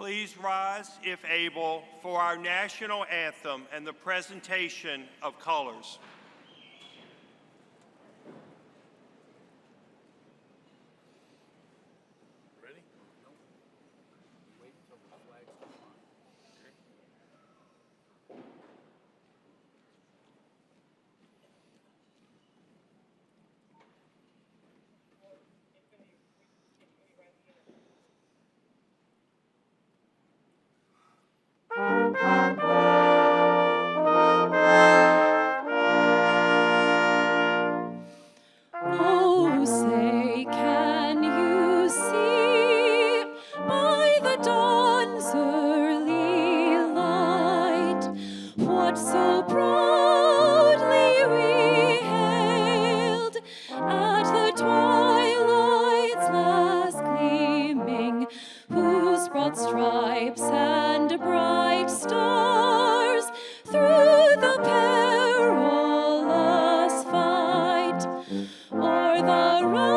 Please rise, if able, for our national anthem and the presentation of colors. Ready?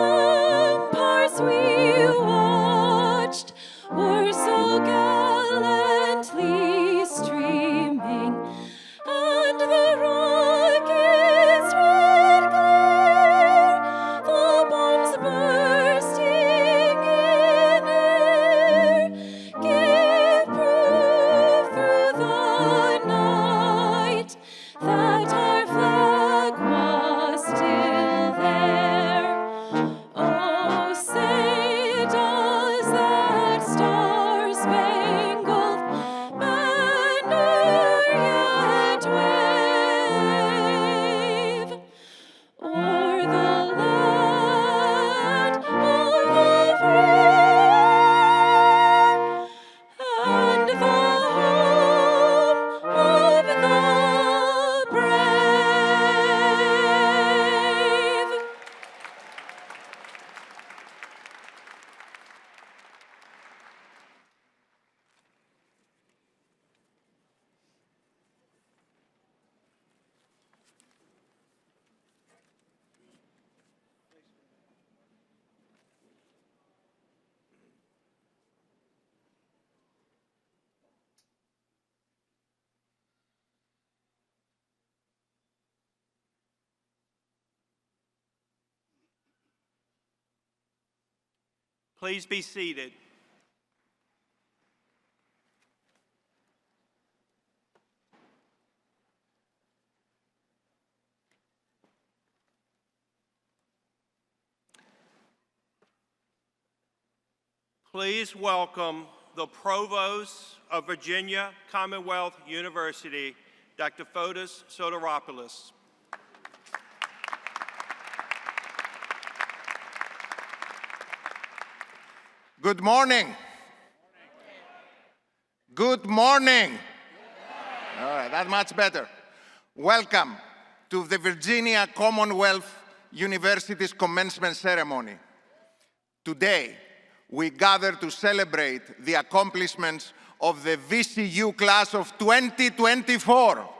ramparts we watched were so gallantly streaming, and the rockets red glare, the bombs bursting in air, give proof through the night that our flag was still there. Oh, say does that star-spangled banner yet wave o'er the land of the free and the home of the brave? Please be seated. Please welcome the Provost of Virginia Commonwealth University, Dr. Fotis Soteropoulos. Good morning. Good morning. All right, that's much better. Welcome to the Virginia Commonwealth University's commencement ceremony. Today, we gather to celebrate the accomplishments of the VCU class of 2024.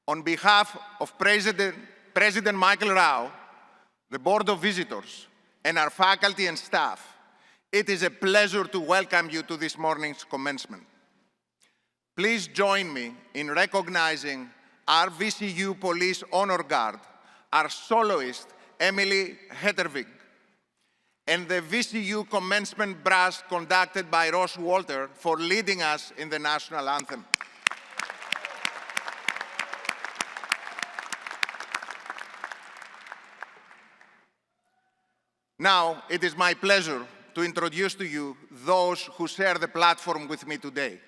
On behalf of President Michael Rao, the Board of Visitors, and our faculty and staff, it is a pleasure to welcome you to this morning's commencement. Please join me in recognizing our VCU Police Honor Guard, our soloist, Emily Hettervig, and the VCU Commencement Brass conducted by Ross Walter for leading us in the national anthem. Now, it is my pleasure to introduce to you those who share the platform with me today.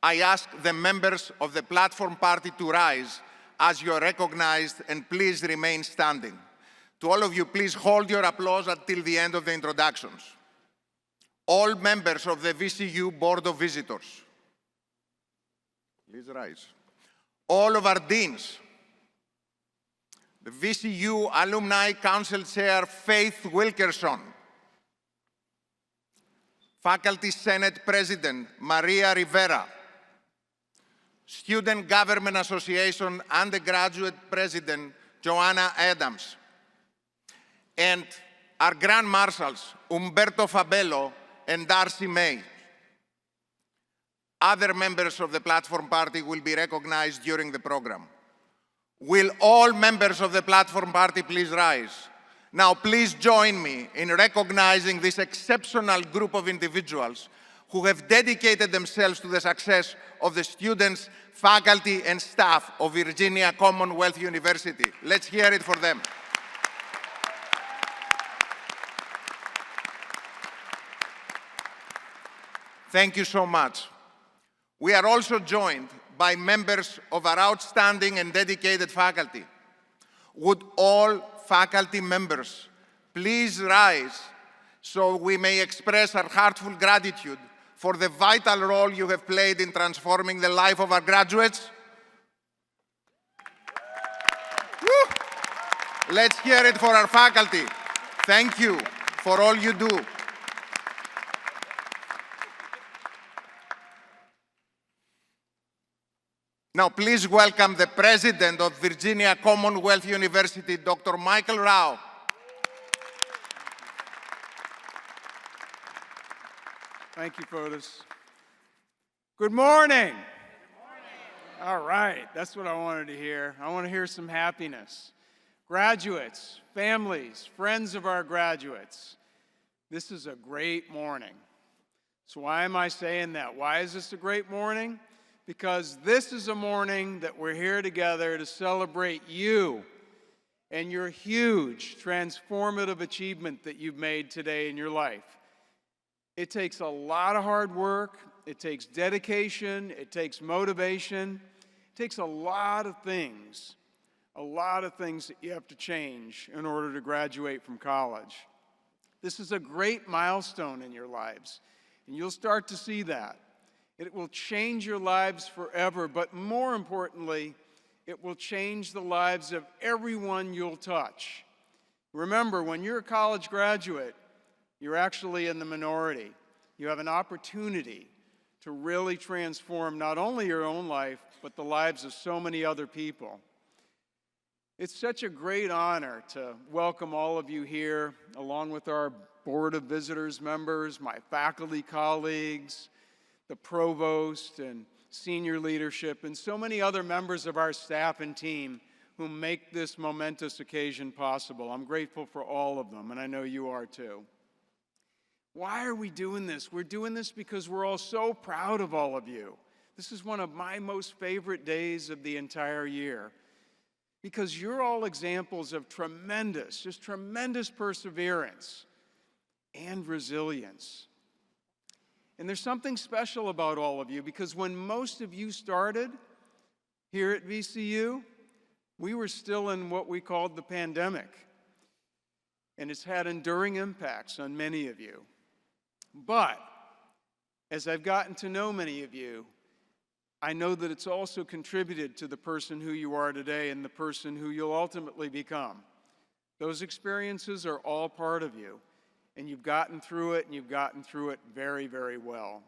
I ask the members of the platform party to rise as you are recognized, and please remain standing. To all of you, please hold your applause until the end of the introductions. All members of the VCU Board of Visitors, please rise. All of our deans, the VCU Alumni Council Chair Faith Wilkerson, Faculty Senate President Maria Rivera, Student Government Association Undergraduate President Joanna Adams, and our Grand Marshals Umberto Fabello and Darcy May. Other members of the Platform Party will be recognized during the program. Will all members of the Platform Party please rise? Now please join me in recognizing this exceptional group of individuals who have dedicated themselves to the success of the students, faculty, and staff of Virginia Commonwealth University. Let's hear it for them. Thank you so much. We are also joined by members of our outstanding and dedicated faculty. Would all faculty members please rise so we may express our heartfelt gratitude for the vital role you have played in transforming the life of our graduates? Woo! Let's hear it for our faculty. Thank you for all you do. Now, please welcome the President of Virginia Commonwealth University, Dr. Michael Rao. Thank you, Fotis. Good morning. All right, that's what I wanted to hear. I want to hear some happiness. Graduates, families, friends of our graduates, this is a great morning. So why am I saying that? Why is this a great morning? Because this is a morning that we're here together to celebrate you and your huge transformative achievement that you've made today in your life. It takes a lot of hard work, it takes dedication, it takes motivation, it takes a lot of things that you have to change in order to graduate from college. This is a great milestone in your lives, and you'll start to see that. It will change your lives forever, but more importantly, it will change the lives of everyone you'll touch. Remember, when you're a college graduate, you're actually in the minority. You have an opportunity to really transform not only your own life, but the lives of so many other people. It's such a great honor to welcome all of you here, along with our Board of Visitors members, my faculty colleagues, the provost and senior leadership, and so many other members of our staff and team who make this momentous occasion possible. I'm grateful for all of them, and I know you are too. Why are we doing this? We're doing this because we're all so proud of all of you. This is one of my most favorite days of the entire year, because you're all examples of tremendous perseverance and resilience. And there's something special about all of you, because when most of you started here at VCU, we were still in what we called the pandemic. And it's had enduring impacts on many of you. But as I've gotten to know many of you, I know that it's also contributed to the person who you are today and the person who you'll ultimately become. Those experiences are all part of you. And you've gotten through it, and you've gotten through it very, very well.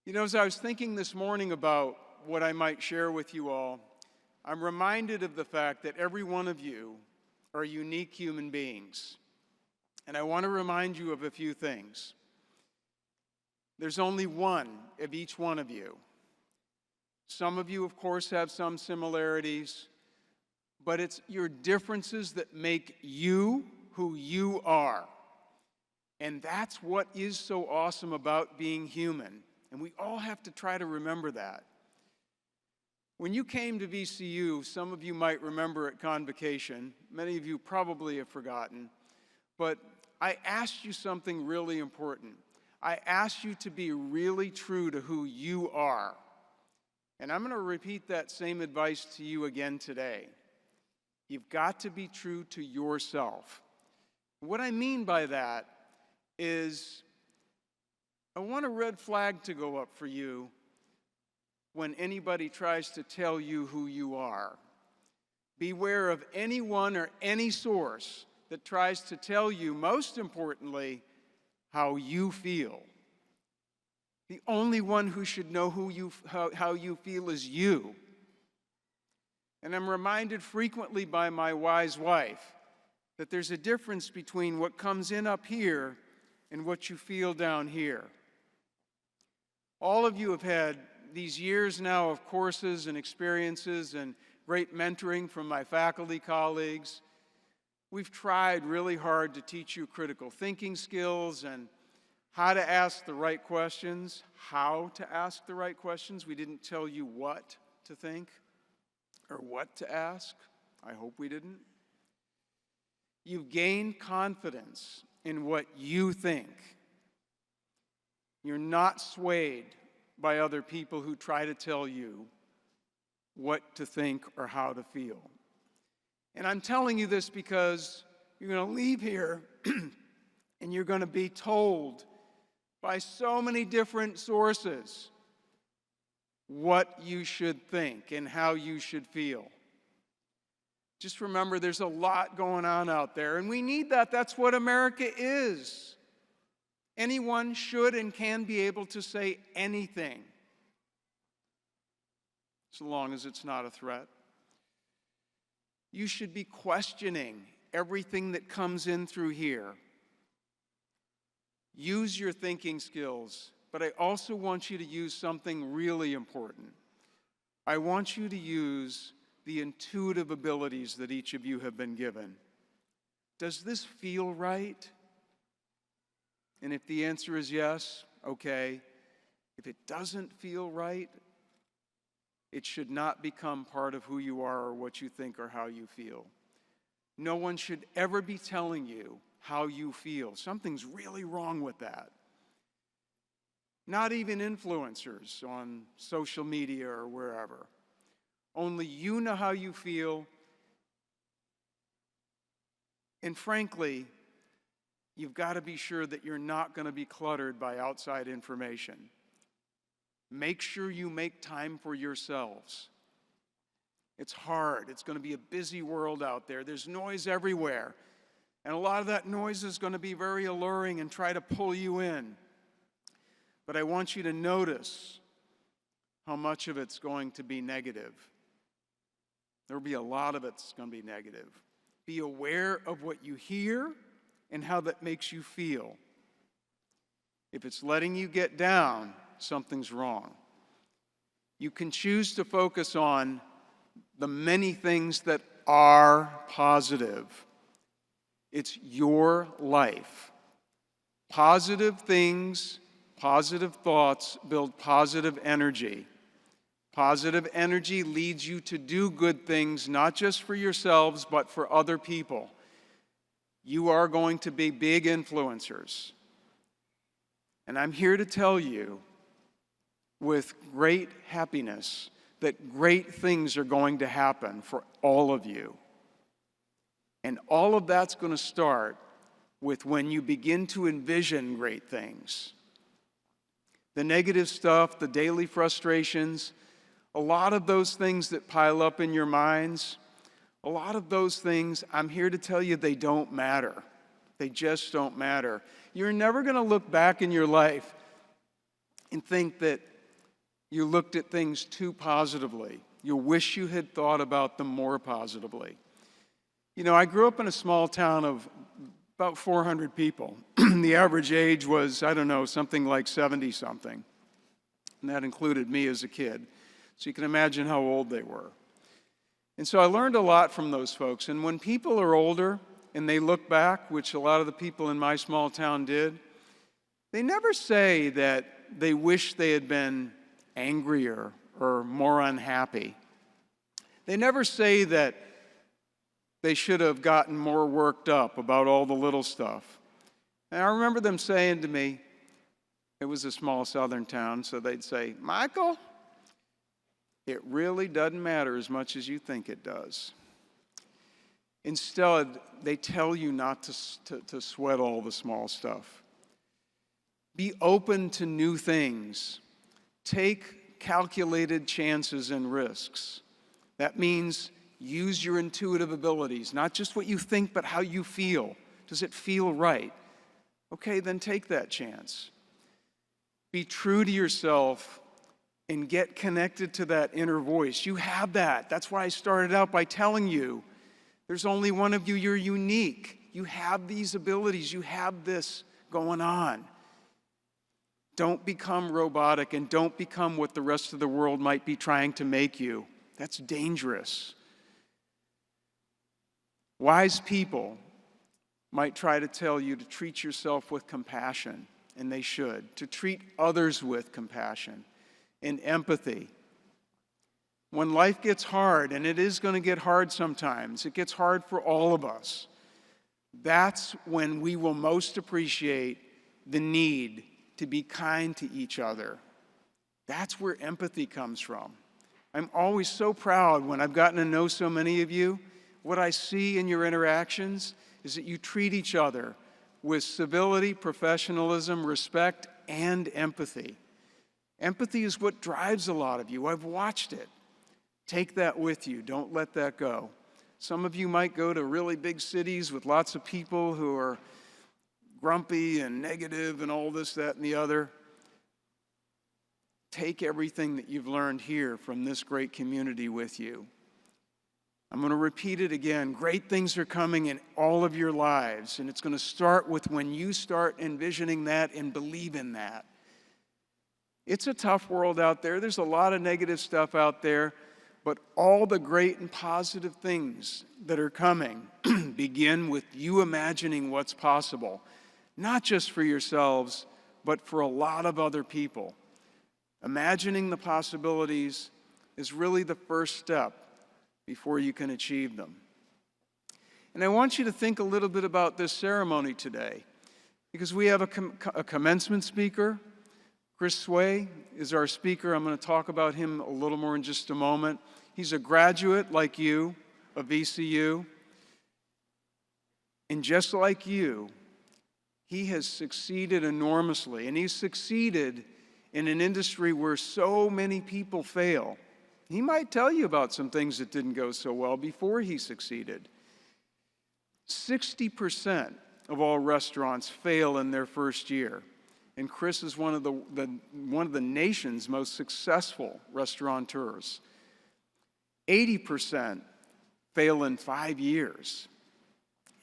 You know, as I was thinking this morning about what I might share with you all, I'm reminded of the fact that every one of you are unique human beings. And I want to remind you of a few things. There's only one of each one of you. Some of you, of course, have some similarities, but it's your differences that make you who you are. And that's what is so awesome about being human. And we all have to try to remember that. When you came to VCU, some of you might remember at convocation, many of you probably have forgotten, but I asked you something really important. I asked you to be really true to who you are. And I'm going to repeat that same advice to you again today. You've got to be true to yourself. What I mean by that is I want a red flag to go up for you when anybody tries to tell you who you are. Beware of anyone or any source that tries to tell you, most importantly, how you feel. The only one who should know how you feel is you. And I'm reminded frequently by my wise wife that there's a difference between what comes in up here and what you feel down here. All of you have had these years now of courses and experiences and great mentoring from my faculty colleagues. We've tried really hard to teach you critical thinking skills and how to ask the right questions, how to ask the right questions. We didn't tell you what to think or what to ask. I hope we didn't. You've gained confidence in what you think. You're not swayed by other people who try to tell you what to think or how to feel. And I'm telling you this because you're going to leave here and you're going to be told by so many different sources what you should think and how you should feel. Just remember, there's a lot going on out there, and we need that. That's what America is. Anyone should and can be able to say anything. so long as it's not a threat. You should be questioning everything that comes in through here. Use your thinking skills, but I also want you to use something really important. I want you to use the intuitive abilities that each of you have been given. Does this feel right? And if the answer is yes, okay. If it doesn't feel right, it should not become part of who you are or what you think or how you feel. No one should ever be telling you how you feel. Something's really wrong with that. Not even influencers on social media or wherever. Only you know how you feel. And frankly, you've got to be sure that you're not going to be cluttered by outside information. Make sure you make time for yourselves. It's hard. It's going to be a busy world out there. There's noise everywhere. And a lot of that noise is going to be very alluring and try to pull you in. But I want you to notice how much of it's going to be negative. There will be a lot of it's going to be negative. Be aware of what you hear and how that makes you feel. If it's letting you get down, something's wrong. You can choose to focus on the many things that are positive. It's your life. Positive things, positive thoughts build positive energy. Positive energy leads you to do good things, not just for yourselves, but for other people. You are going to be big influencers. And I'm here to tell you with great happiness that great things are going to happen for all of you. And all of that's going to start with when you begin to envision great things. The negative stuff, the daily frustrations, a lot of those things that pile up in your minds, a lot of those things, I'm here to tell you they don't matter. They just don't matter. You're never going to look back in your life and think that you looked at things too positively. You'll wish you had thought about them more positively. You know, I grew up in a small town of about 400 people. The average age was, I don't know, something like 70-something. And that included me as a kid. So you can imagine how old they were. And so I learned a lot from those folks. And when people are older and they look back, which a lot of the people in my small town did, they never say that they wish they had been angrier or more unhappy. They never say that they should have gotten more worked up about all the little stuff. And I remember them saying to me, it was a small southern town, so they'd say, "Michael, it really doesn't matter as much as you think it does." Instead, they tell you not to sweat all the small stuff. Be open to new things. Take calculated chances and risks. That means use your intuitive abilities, not just what you think, but how you feel. Does it feel right? Okay, then take that chance. Be true to yourself and get connected to that inner voice. You have that. That's why I started out by telling you, there's only one of you. You're unique. You have these abilities. You have this going on. Don't become robotic and don't become what the rest of the world might be trying to make you. That's dangerous. Wise people might try to tell you to treat yourself with compassion, and they should, to treat others with compassion and empathy. When life gets hard, and it is going to get hard sometimes, it gets hard for all of us, that's when we will most appreciate the need to be kind to each other. That's where empathy comes from. I'm always so proud when I've gotten to know so many of you. What I see in your interactions is that you treat each other with civility, professionalism, respect, and empathy. Empathy is what drives a lot of you. I've watched it. Take that with you. Don't let that go. Some of you might go to really big cities with lots of people who are grumpy and negative and all this, that, and the other. take everything that you've learned here from this great community with you. I'm going to repeat it again. Great things are coming in all of your lives, and it's going to start with when you start envisioning that and believe in that. It's a tough world out there. There's a lot of negative stuff out there, but all the great and positive things that are coming begin with you imagining what's possible, not just for yourselves, but for a lot of other people. Imagining the possibilities is really the first step before you can achieve them. And I want you to think a little bit about this ceremony today, because we have a commencement speaker. Chris Sway is our speaker. I'm going to talk about him a little more in just a moment. He's a graduate like you of VCU. And just like you, he has succeeded enormously. And he's succeeded in an industry where so many people fail. He might tell you about some things that didn't go so well before he succeeded. 60% of all restaurants fail in their first year. And Chris is one of the nation's most successful restaurateurs. 80% fail in 5 years.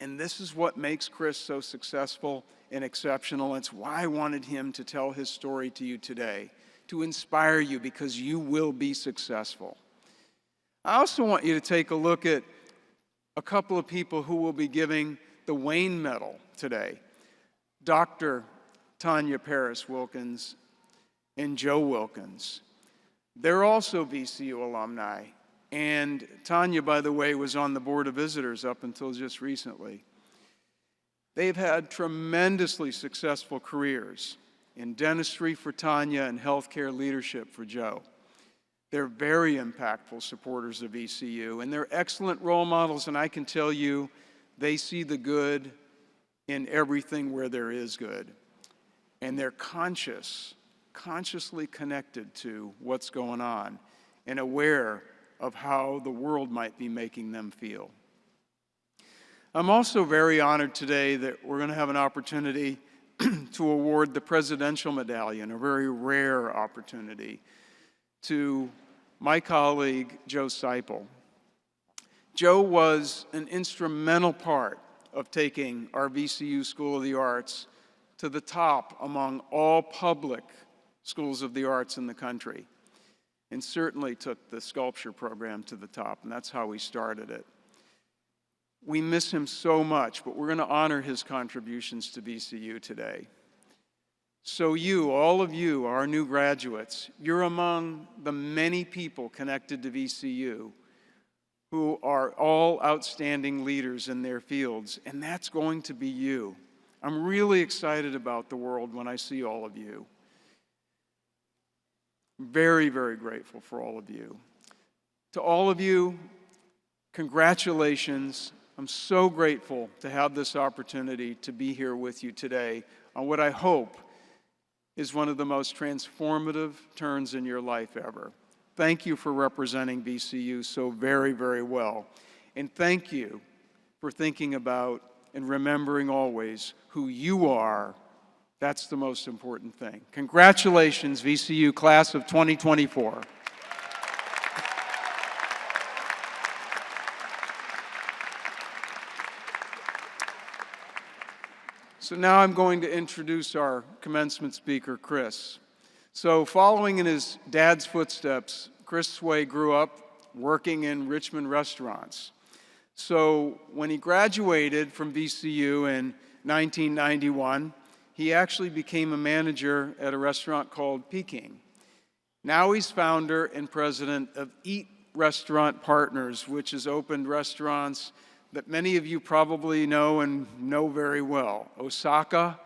And this is what makes Chris so successful and exceptional. It's why I wanted him to tell his story to you today, to inspire you, because you will be successful. I also want you to take a look at a couple of people who will be giving the Wayne Medal today. Dr. Tanya Paris Wilkins and Joe Wilkins. They're also VCU alumni. And Tanya, by the way, was on the Board of Visitors up until just recently. They've had tremendously successful careers in dentistry for Tanya and healthcare leadership for Joe. They're very impactful supporters of VCU, and they're excellent role models, and I can tell you they see the good in everything where there is good. And they're consciously connected to what's going on and aware of how the world might be making them feel. I'm also very honored today that we're going to have an opportunity to award the Presidential Medallion, a very rare opportunity, to my colleague, Joe Seipel. Joe was an instrumental part of taking our VCU School of the Arts to the top among all public schools of the arts in the country, and certainly took the sculpture program to the top, and that's how we started it. We miss him so much, but we're going to honor his contributions to VCU today. So you, all of you, our new graduates, you're among the many people connected to VCU who are all outstanding leaders in their fields, and that's going to be you. I'm really excited about the world when I see all of you. Very, very grateful for all of you. To all of you, congratulations. I'm so grateful to have this opportunity to be here with you today on what I hope is one of the most transformative turns in your life ever. Thank you for representing VCU so very, very well. And thank you for thinking about and remembering always who you are. That's the most important thing. Congratulations, VCU Class of 2024. So now I'm going to introduce our commencement speaker, Chris. So following in his dad's footsteps, Chris Sway grew up working in Richmond restaurants. So when he graduated from VCU in 1991, he actually became a manager at a restaurant called Peking. Now he's founder and president of Eat Restaurant Partners, which has opened restaurants that many of you probably know and know very well. Osaka,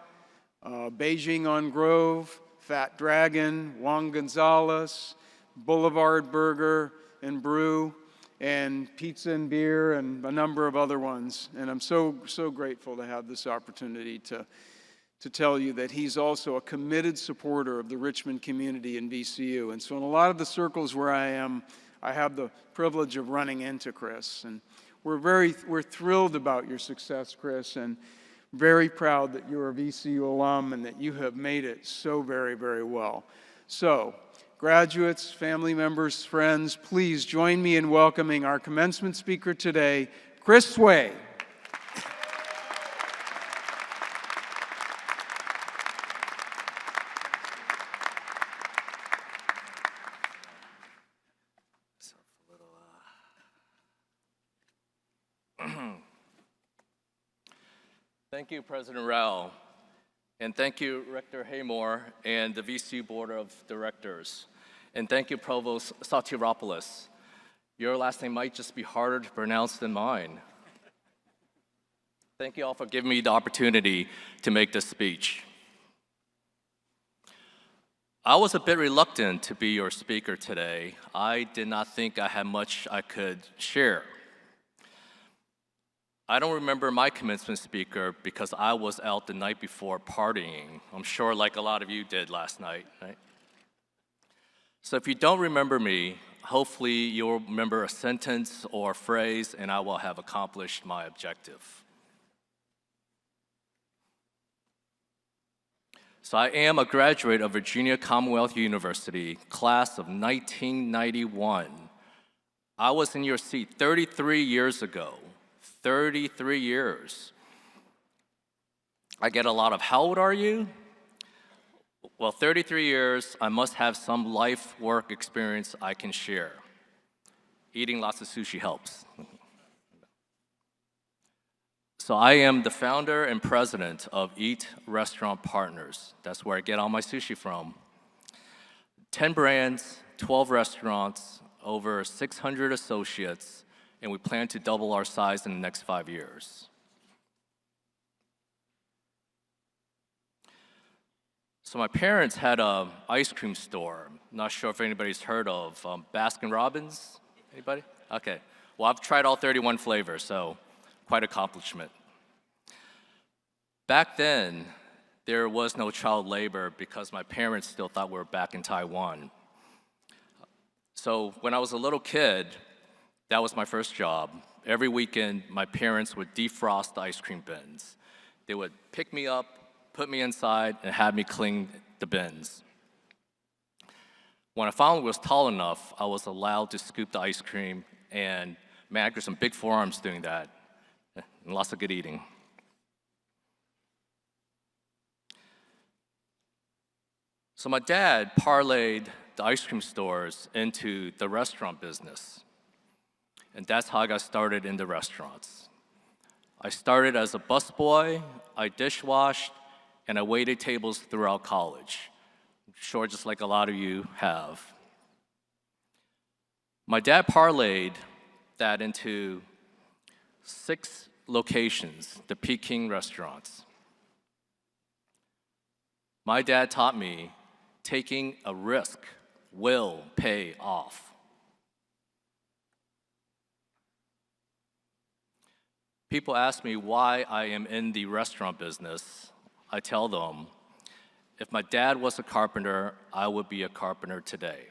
Beijing on Grove, Fat Dragon, Juan Gonzalez, Boulevard Burger and Brew, and Pizza and Beer, and a number of other ones. And I'm so grateful to have this opportunity to tell you that he's also a committed supporter of the Richmond community in VCU. And so in a lot of the circles where I am, I have the privilege of running into Chris. And we're thrilled about your success, Chris, and very proud that you're a VCU alum and that you have made it so very, very well. So Graduates, family members, friends, please join me in welcoming our commencement speaker today, Chris Sway. Thank you, President Rao, and thank you, Rector Haymore and the VCU Board of Directors, and thank you, Provost Satiropoulos. Your last name might just be harder to pronounce than mine. Thank you all for giving me the opportunity to make this speech. I was a bit reluctant to be your speaker today. I did not think I had much I could share. I don't remember my commencement speaker because I was out the night before partying. I'm sure like a lot of you did last night, right? So if you don't remember me, hopefully you'll remember a sentence or a phrase and I will have accomplished my objective. So I am a graduate of Virginia Commonwealth University, class of 1991. I was in your seat 33 years ago. 33 years. I get a lot of, how old are you? Well, 33 years, I must have some life work experience I can share. Eating lots of sushi helps. So I am the founder and president of Eat Restaurant Partners. That's where I get all my sushi from. 10 brands, 12 restaurants, over 600 associates, and we plan to double our size in the next 5 years. So my parents had an ice cream store. Not sure if anybody's heard of Baskin Robbins. Anybody? Okay. Well, I've tried all 31 flavors, so quite accomplishment. Back then, there was no child labor because my parents still thought we were back in Taiwan. So when I was a little kid, that was my first job. Every weekend, my parents would defrost the ice cream bins. They would pick me up, put me inside, and have me clean the bins. When I finally was tall enough, I was allowed to scoop the ice cream, and man, I got some big forearms doing that, and lots of good eating. So my dad parlayed the ice cream stores into the restaurant business. And that's how I got started in the restaurants. I started as a busboy, I dishwashed, and I waited tables throughout college. I'm sure just like a lot of you have. My dad parlayed that into 6 locations, the Peking restaurants. My dad taught me taking a risk will pay off. People ask me why I am in the restaurant business. I tell them, if my dad was a carpenter, I would be a carpenter today.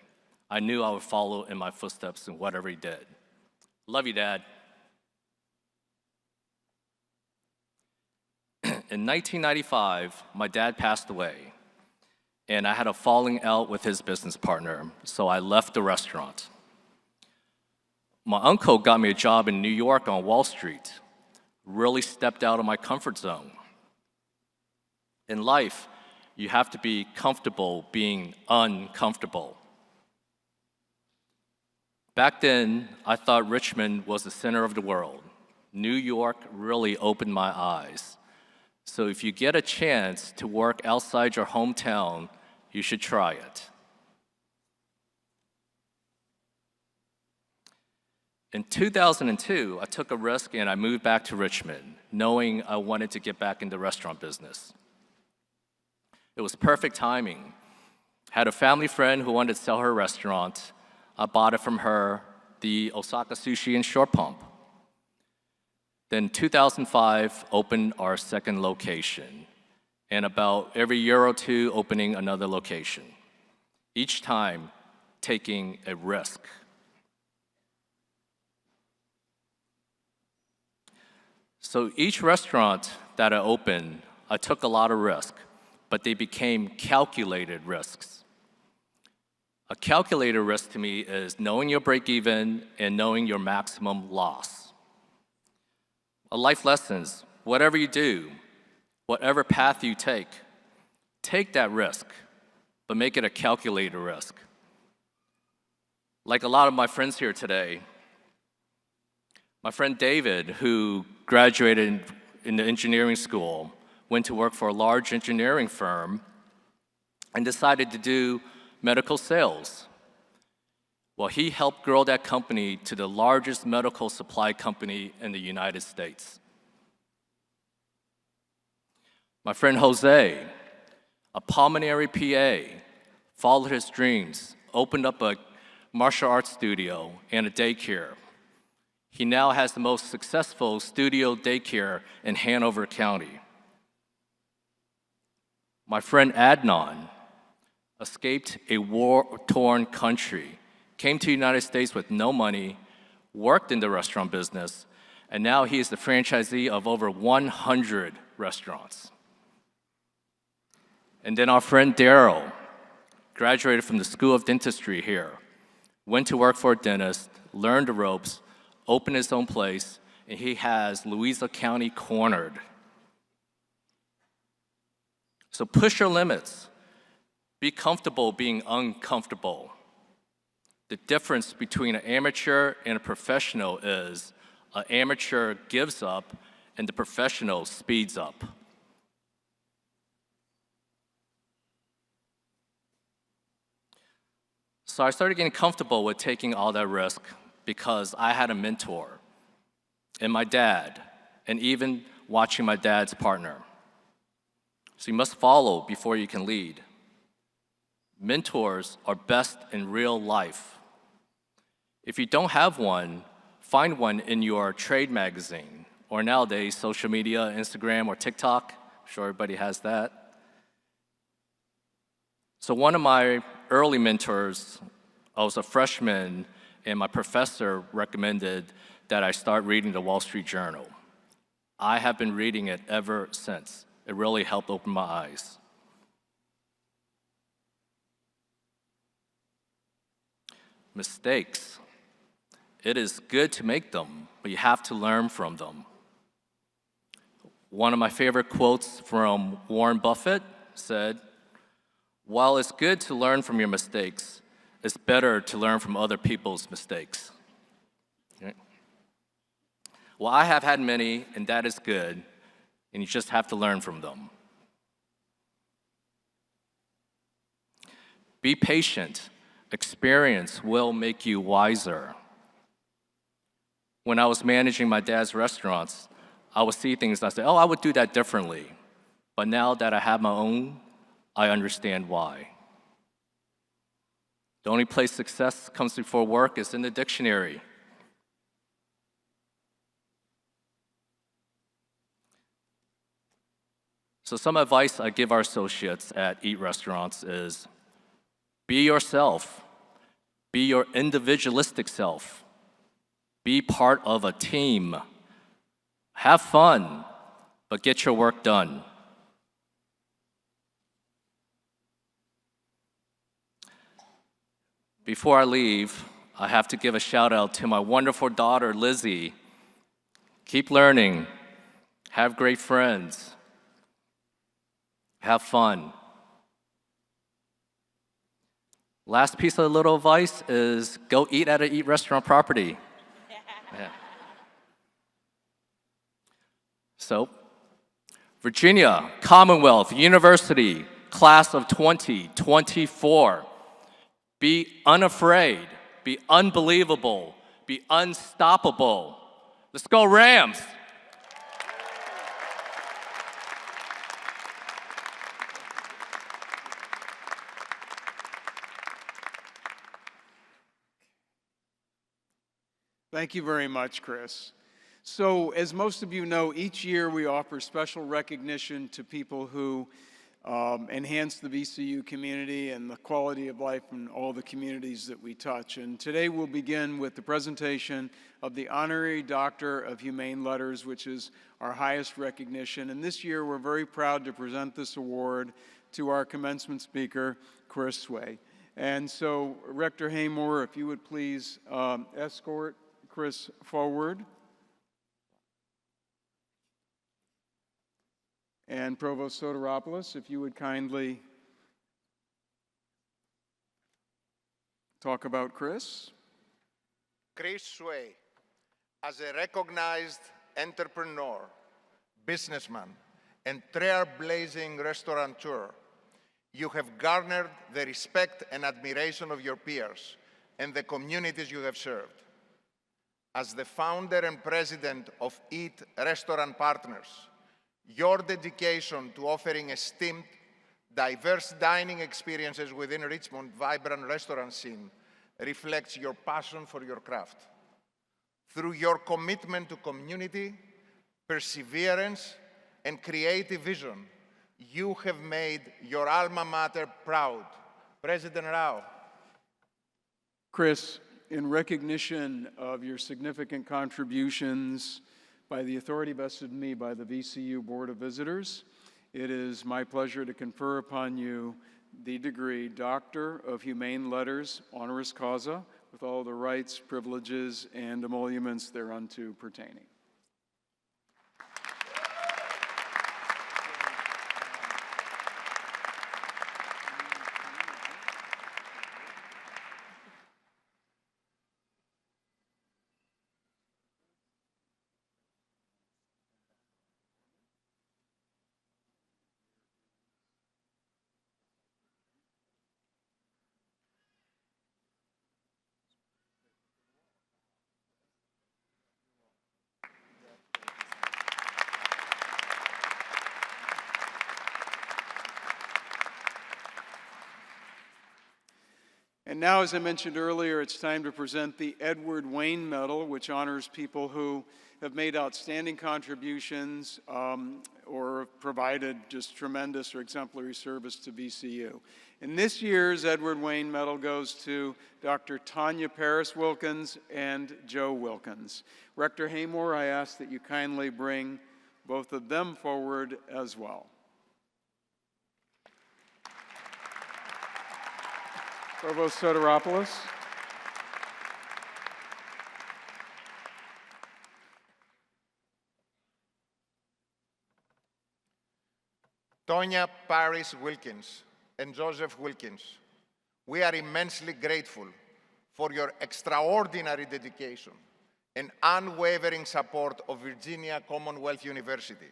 I knew I would follow in my footsteps in whatever he did. Love you, Dad. In 1995, my dad passed away, and I had a falling out with his business partner, so I left the restaurant. My uncle got me a job in New York on Wall Street. Really stepped out of my comfort zone. In life, you have to be comfortable being uncomfortable. Back then, I thought Richmond was the center of the world. New York really opened my eyes. So if you get a chance to work outside your hometown, you should try it. In 2002, I took a risk and I moved back to Richmond, knowing I wanted to get back in the restaurant business. It was perfect timing. Had a family friend who wanted to sell her restaurant. I bought it from her, the Osaka Sushi in Short Pump. Then 2005, opened our second location, and about every year or two, opening another location. Each time, taking a risk. So each restaurant that I opened, I took a lot of risk, but they became calculated risks. A calculated risk to me is knowing your break even and knowing your maximum loss. A life lessons, whatever you do, whatever path you take that risk, but make it a calculated risk. Like a lot of my friends here today, my friend David, who graduated in the engineering school, went to work for a large engineering firm and decided to do medical sales. Well, he helped grow that company to the largest medical supply company in the United States. My friend Jose, a pulmonary PA, followed his dreams, opened up a martial arts studio and a daycare. He now has the most successful studio daycare in Hanover County. My friend Adnan escaped a war-torn country, came to the United States with no money, worked in the restaurant business, and now he is the franchisee of over 100 restaurants. And then our friend Daryl graduated from the School of Dentistry here, went to work for a dentist, learned the ropes, opened his own place, and he has Louisa County cornered. So push your limits. Be comfortable being uncomfortable. The difference between an amateur and a professional is an amateur gives up and the professional speeds up. So I started getting comfortable with taking all that risk because I had a mentor and my dad, and even watching my dad's partner. So you must follow before you can lead. Mentors are best in real life. If you don't have one, find one in your trade magazine, or nowadays, social media, Instagram, or TikTok. I'm sure everybody has that. So one of my early mentors, I was a freshman, and my professor recommended that I start reading the Wall Street Journal. I have been reading it ever since. It really helped open my eyes. Mistakes. It is good to make them, but you have to learn from them. One of my favorite quotes from Warren Buffett said, "While it's good to learn from your mistakes, it's better to learn from other people's mistakes." Okay. Well, I have had many, and that is good, and you just have to learn from them. Be patient. Experience will make you wiser. When I was managing my dad's restaurants, I would see things and I say, oh, I would do that differently. But now that I have my own, I understand why. The only place success comes before work is in the dictionary. So some advice I give our associates at Eat Restaurants is, be yourself. Be your individualistic self. Be part of a team. Have fun, but get your work done. Before I leave, I have to give a shout out to my wonderful daughter, Lizzie. Keep learning. Have great friends. Have fun. Last piece of little advice is go eat at an Eat Restaurant property. Yeah. So, Virginia, Commonwealth, University, class of 2024. Be unafraid, be unbelievable, be unstoppable. Let's go Rams! Thank you very much, Chris. So, as most of you know, each year we offer special recognition to people who enhance the VCU community and the quality of life in all the communities that we touch. And today we'll begin with the presentation of the Honorary Doctor of Humane Letters, which is our highest recognition. And this year we're very proud to present this award to our commencement speaker, Chris Sway. And so, Rector Haymore, if you would please escort Chris forward. And Provost Soteropoulos, if you would kindly talk about Chris. Chris Sway, as a recognized entrepreneur, businessman, and trailblazing restaurateur, you have garnered the respect and admiration of your peers and the communities you have served. As the founder and president of Eat Restaurant Partners, your dedication to offering esteemed, diverse dining experiences within Richmond's vibrant restaurant scene reflects your passion for your craft. Through your commitment to community, perseverance, and creative vision, you have made your alma mater proud. President Rao. Chris, in recognition of your significant contributions by the authority vested in me by the VCU Board of Visitors, it is my pleasure to confer upon you the degree Doctor of Humane Letters, honoris causa, with all the rights, privileges, and emoluments thereunto pertaining. And now, as I mentioned earlier, it's time to present the Edward Wayne Medal, which honors people who have made outstanding contributions or provided just tremendous or exemplary service to VCU. And this year's Edward Wayne Medal goes to Dr. Tanya Paris Wilkins and Joe Wilkins. Rector Haymore, I ask that you kindly bring both of them forward as well. Provost Soteropoulos. Tonya Paris Wilkins and Joseph Wilkins, we are immensely grateful for your extraordinary dedication and unwavering support of Virginia Commonwealth University.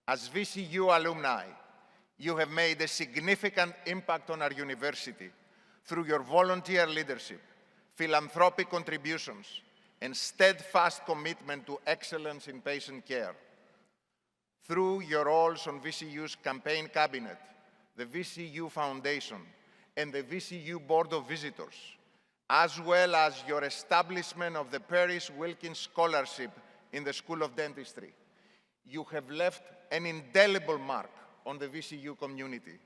As VCU alumni, you have made a significant impact on our university through your volunteer leadership, philanthropic contributions, and steadfast commitment to excellence in patient care. Through your roles on VCU's campaign cabinet, the VCU Foundation, and the VCU Board of Visitors, as well as your establishment of the Paris Wilkins Scholarship in the School of Dentistry, you have left an indelible mark on the VCU community.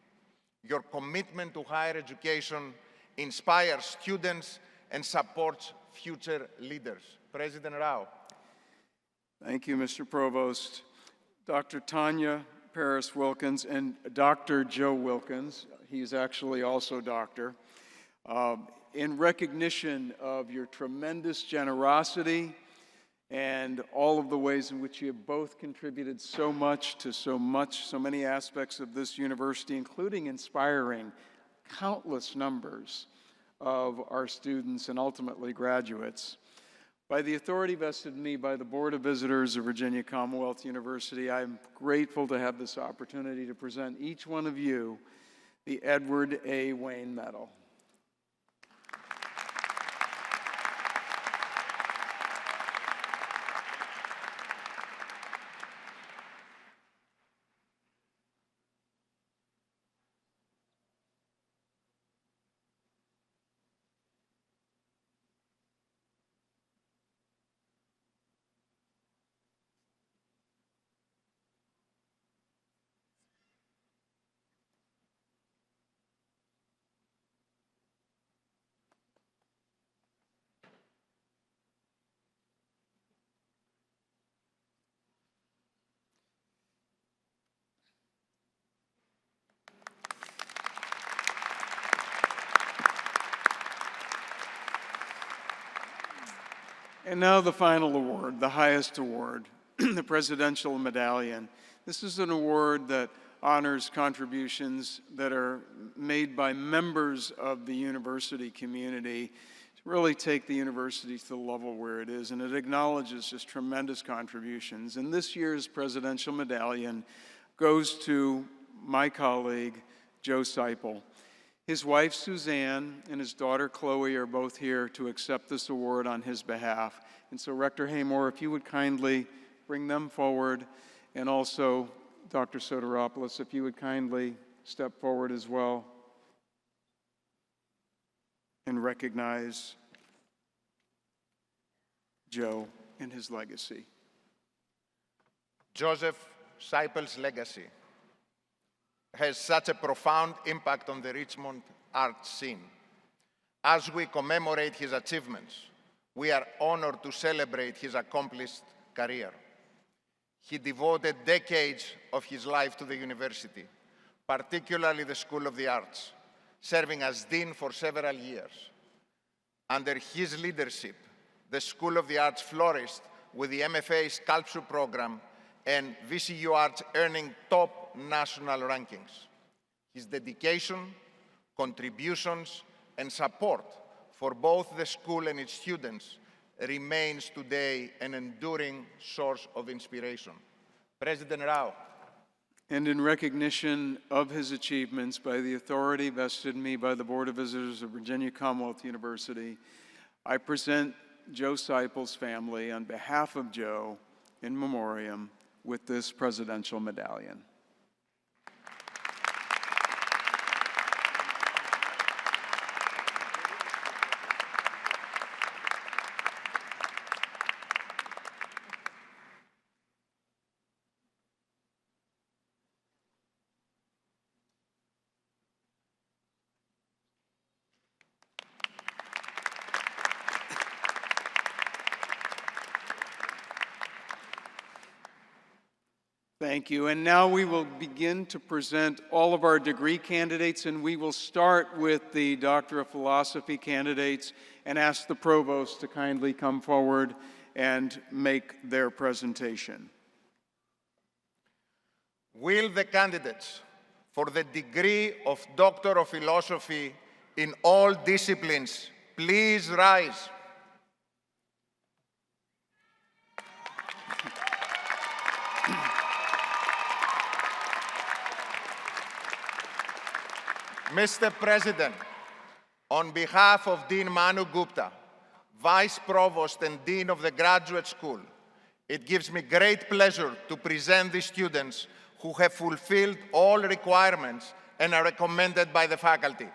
Your commitment to higher education inspires students and supports future leaders. President Rao. Thank you, Mr. Provost. Dr. Tanya Paris Wilkins and Dr. Joe Wilkins, he's actually also doctor, in recognition of your tremendous generosity and all of the ways in which you have both contributed so many aspects of this university, including inspiring countless numbers of our students and ultimately graduates. By the authority vested in me by the Board of Visitors of Virginia Commonwealth University, I'm grateful to have this opportunity to present each one of you the Edward A. Wayne Medal. And now the final award, the highest award, the Presidential Medallion. This is an award that honors contributions that are made by members of the university community to really take the university to the level where it is, and it acknowledges just tremendous contributions. And this year's Presidential Medallion goes to my colleague, Joe Seipel. His wife, Suzanne, and his daughter, Chloe, are both here to accept this award on his behalf. And so, Rector Haymore, if you would kindly bring them forward, and also Dr. Soteropoulos, if you would kindly step forward as well and recognize Joe and his legacy. Joseph Seipel's legacy has such a profound impact on the Richmond art scene. As we commemorate his achievements, we are honored to celebrate his accomplished career. He devoted decades of his life to the university, particularly the School of the Arts, serving as dean for several years. Under his leadership, the School of the Arts flourished with the MFA Sculpture program and VCU Arts earning top national rankings. His dedication, contributions, and support for both the school and its students remains today an enduring source of inspiration. President Rao. And in recognition of his achievements by the authority vested in me by the Board of Visitors of Virginia Commonwealth University, I present Joe Seipel's family on behalf of Joe in memoriam with this Presidential Medallion. Thank you. And now we will begin to present all of our degree candidates, and we will start with the Doctor of Philosophy candidates and ask the provost to kindly come forward and make their presentation. Will the candidates for the degree of Doctor of Philosophy in all disciplines please rise? Mr. President, on behalf of Dean Manu Gupta, Vice Provost and Dean of the Graduate School, it gives me great pleasure to present the students who have fulfilled all requirements and are recommended by the faculty.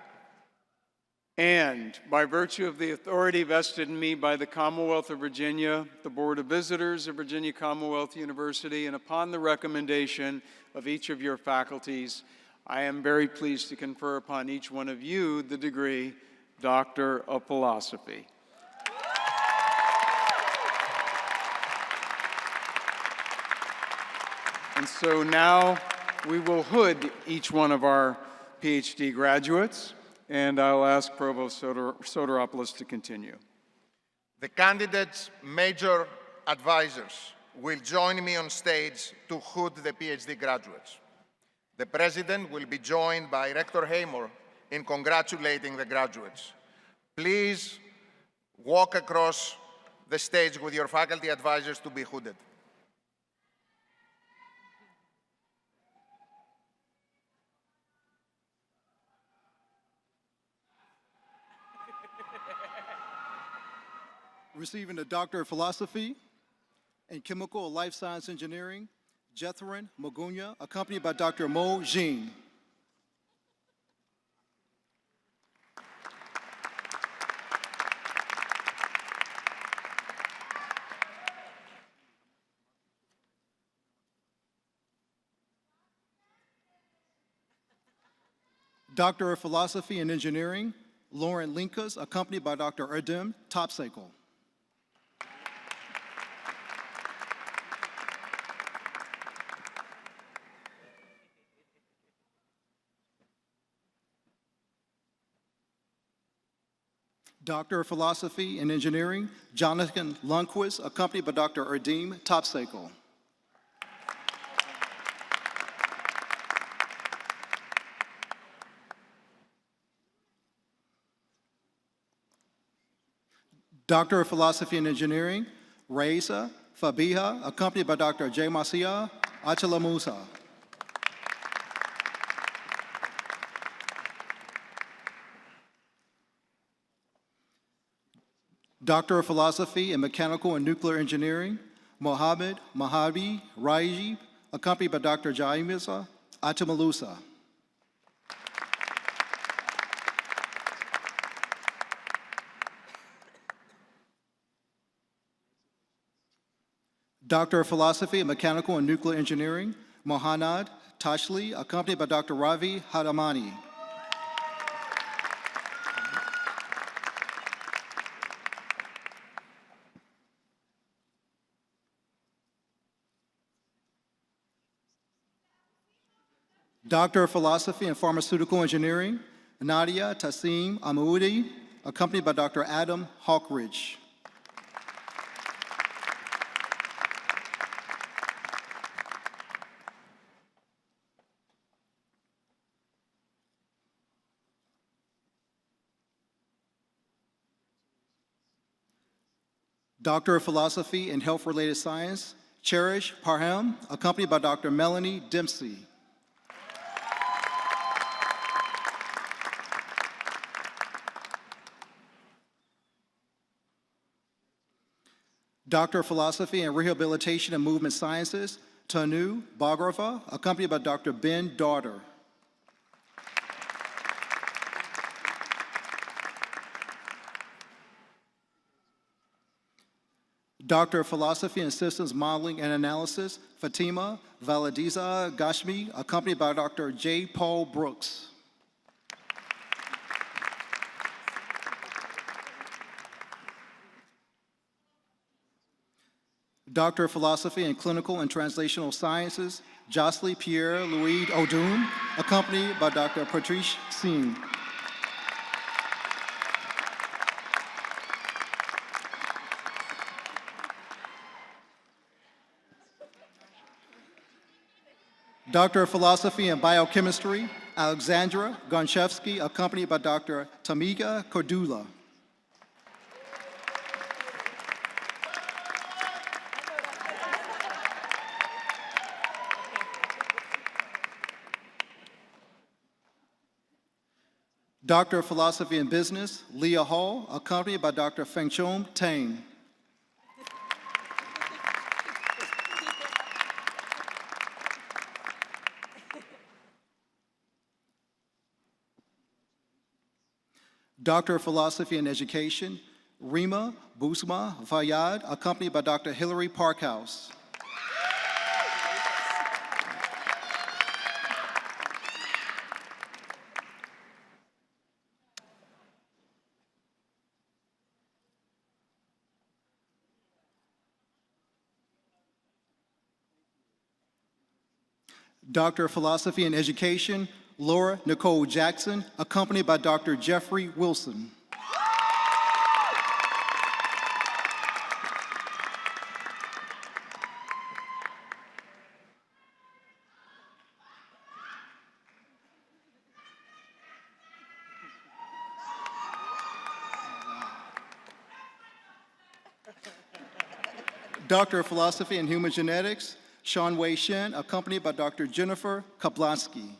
And by virtue of the authority vested in me by the Commonwealth of Virginia, the Board of Visitors of Virginia Commonwealth University, and upon the recommendation of each of your faculties, I am very pleased to confer upon each one of you the degree Doctor of Philosophy. And so now we will hood each one of our PhD graduates, and I'll ask Provost Soteropoulos to continue. The candidates' major advisors will join me on stage to hood the PhD graduates. The President will be joined by Rector Haymore in congratulating the graduates. Please walk across the stage with your faculty advisors to be hooded. Receiving a Doctor of Philosophy in Chemical and Life Science Engineering, Jethrin Magunya, accompanied by Dr. Mo Jean. Doctor of Philosophy and Engineering, Lauren Linkas, accompanied by Dr. Erdem Topcycle. Doctor of Philosophy and Engineering, Jonathan Lundquist, accompanied by Dr. Erdeem Topsakel. Doctor of Philosophy and Engineering, Raisa Fabiha, accompanied by Dr. J. Masia Achalamusa. Doctor of Philosophy in Mechanical and Nuclear Engineering, Mohammed Mahabi Raiji, accompanied by Dr. Jaimisa Achamalusa. Doctor of Philosophy in Mechanical and Nuclear Engineering, Mohanad Tashli, accompanied by Dr. Ravi Hadamani. Doctor of Philosophy in Pharmaceutical Engineering, Nadia Tassim Amoudi, accompanied by Dr. Adam Hawkridge. Doctor of Philosophy in Health-Related Science, Cherish Parham, accompanied by Dr. Melanie Dempsey. Doctor of Philosophy in Rehabilitation and Movement Sciences, Tanu Bhagrava, accompanied by Dr. Ben Daughter. Doctor of Philosophy in Systems Modeling and Analysis, Fatima Valadiza Gashmi, accompanied by Dr. J. Paul Brooks. Doctor of Philosophy in Clinical and Translational Sciences, Jocelyn Pierre Louis Odun, accompanied by Dr. Patrice Singh. Doctor of Philosophy in Biochemistry, Alexandra Gonchevsky, accompanied by Dr. Tamika Cordula. Doctor of Philosophy in Business, Leah Hall, accompanied by Dr. Fengchom Tang. Doctor of Philosophy in Education, Rima Busma Fayyad, accompanied by Dr. Hilary Parkhouse. Doctor of Philosophy in Education, Laura Nicole Jackson, accompanied by Dr. Jeffrey Wilson. Doctor of Philosophy in Human Genetics, Sean Wei Shen, accompanied by Dr. Jennifer Kablonsky.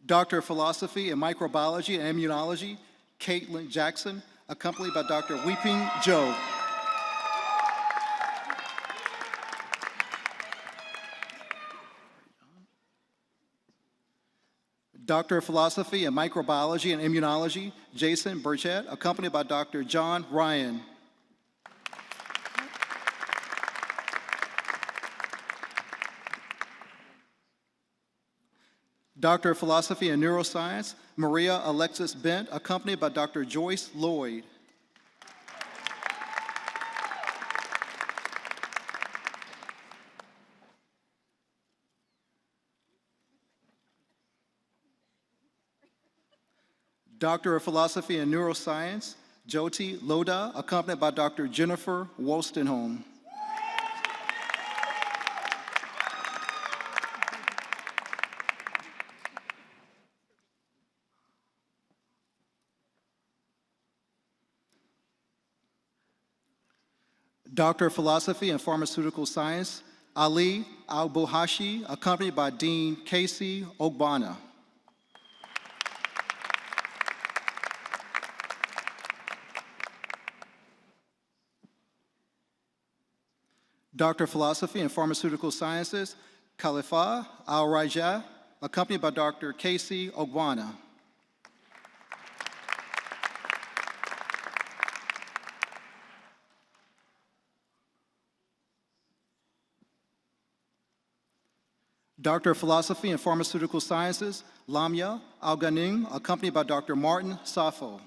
Doctor of Philosophy in Microbiology and Immunology, Caitlin Jackson, accompanied by Dr. Weeping Zhou. Doctor of Philosophy in Microbiology and Immunology, Jason Burchett, accompanied by Dr. John Ryan. Doctor of Philosophy in Neuroscience, Maria Alexis Bent, accompanied by Dr. Joyce Lloyd. Doctor of Philosophy and Neuroscience, Jyoti Lodha, accompanied by Dr. Jennifer Wolstenholme. Doctor of Philosophy and Pharmaceutical Science, Ali Al-Bohashi, accompanied by Dean Casey Ogbonna. Doctor of Philosophy and Pharmaceutical Sciences, Khalifa Al-Raja, accompanied by Dr. Casey Ogbonna. Doctor of Philosophy and Pharmaceutical Sciences, Lamia Al-Ghanim, accompanied by Dr. Martin Safo.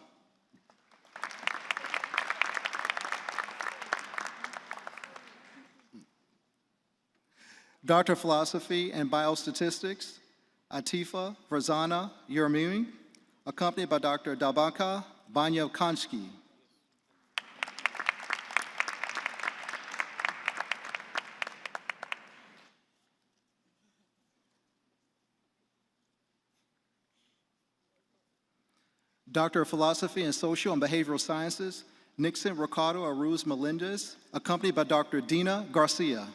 Doctor of Philosophy and Biostatistics, Atifa Verzana Yermuni, accompanied by Dr. Dabaka Banyavkansky. Doctor of Philosophy in Social and Behavioral Sciences, Nixon Ricardo Aruz Melendez, accompanied by Dr. Dina Garcia.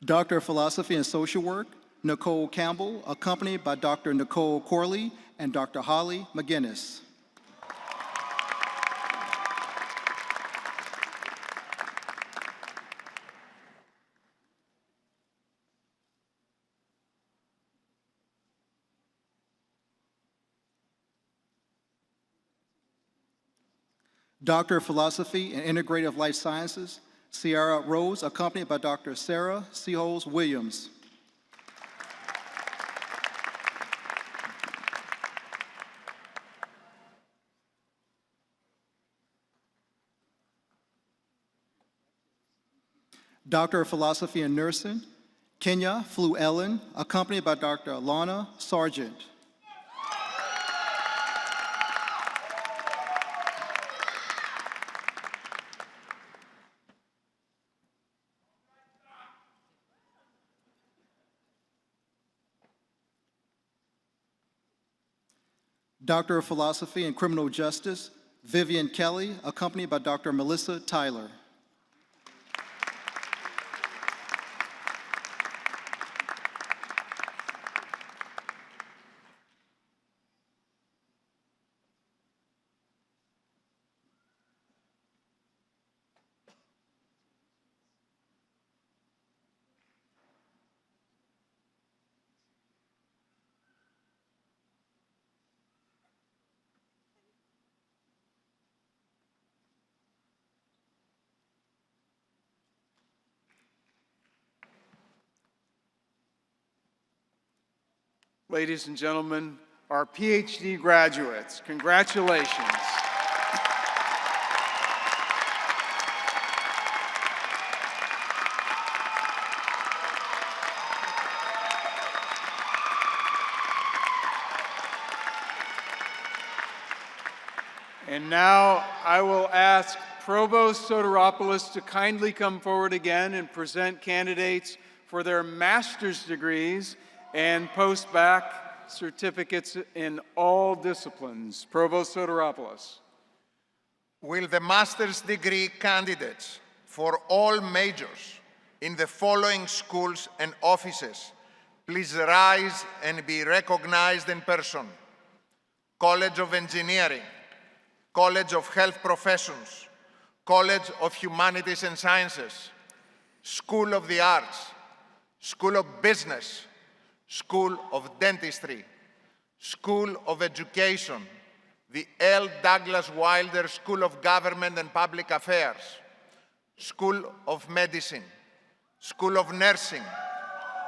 Doctor of Philosophy and Social Work, Nicole Campbell, accompanied by Dr. Nicole Corley and Dr. Holly McGinnis. Doctor of Philosophy and Integrative Life Sciences, Sierra Rose, accompanied by Dr. Sarah Seaholes Williams. Doctor of Philosophy and Nursing, Kenya Flu Ellen, accompanied by Dr. Lana Sargent. Doctor of Philosophy and Criminal Justice, Vivian Kelly, accompanied by Dr. Melissa Tyler. Ladies and gentlemen, our PhD graduates, congratulations. And now I will ask Provost Soteropoulos to kindly come forward again and present candidates for their master's degrees and post-bac certificates in all disciplines. Provost Soteropoulos. Will the master's degree candidates for all majors in the following schools and offices please rise and be recognized in person? College of Engineering, College of Health Professions, College of Humanities and Sciences, School of the Arts, School of Business, School of Dentistry, School of Education, the L. Douglas Wilder School of Government and Public Affairs, School of Medicine, School of Nursing,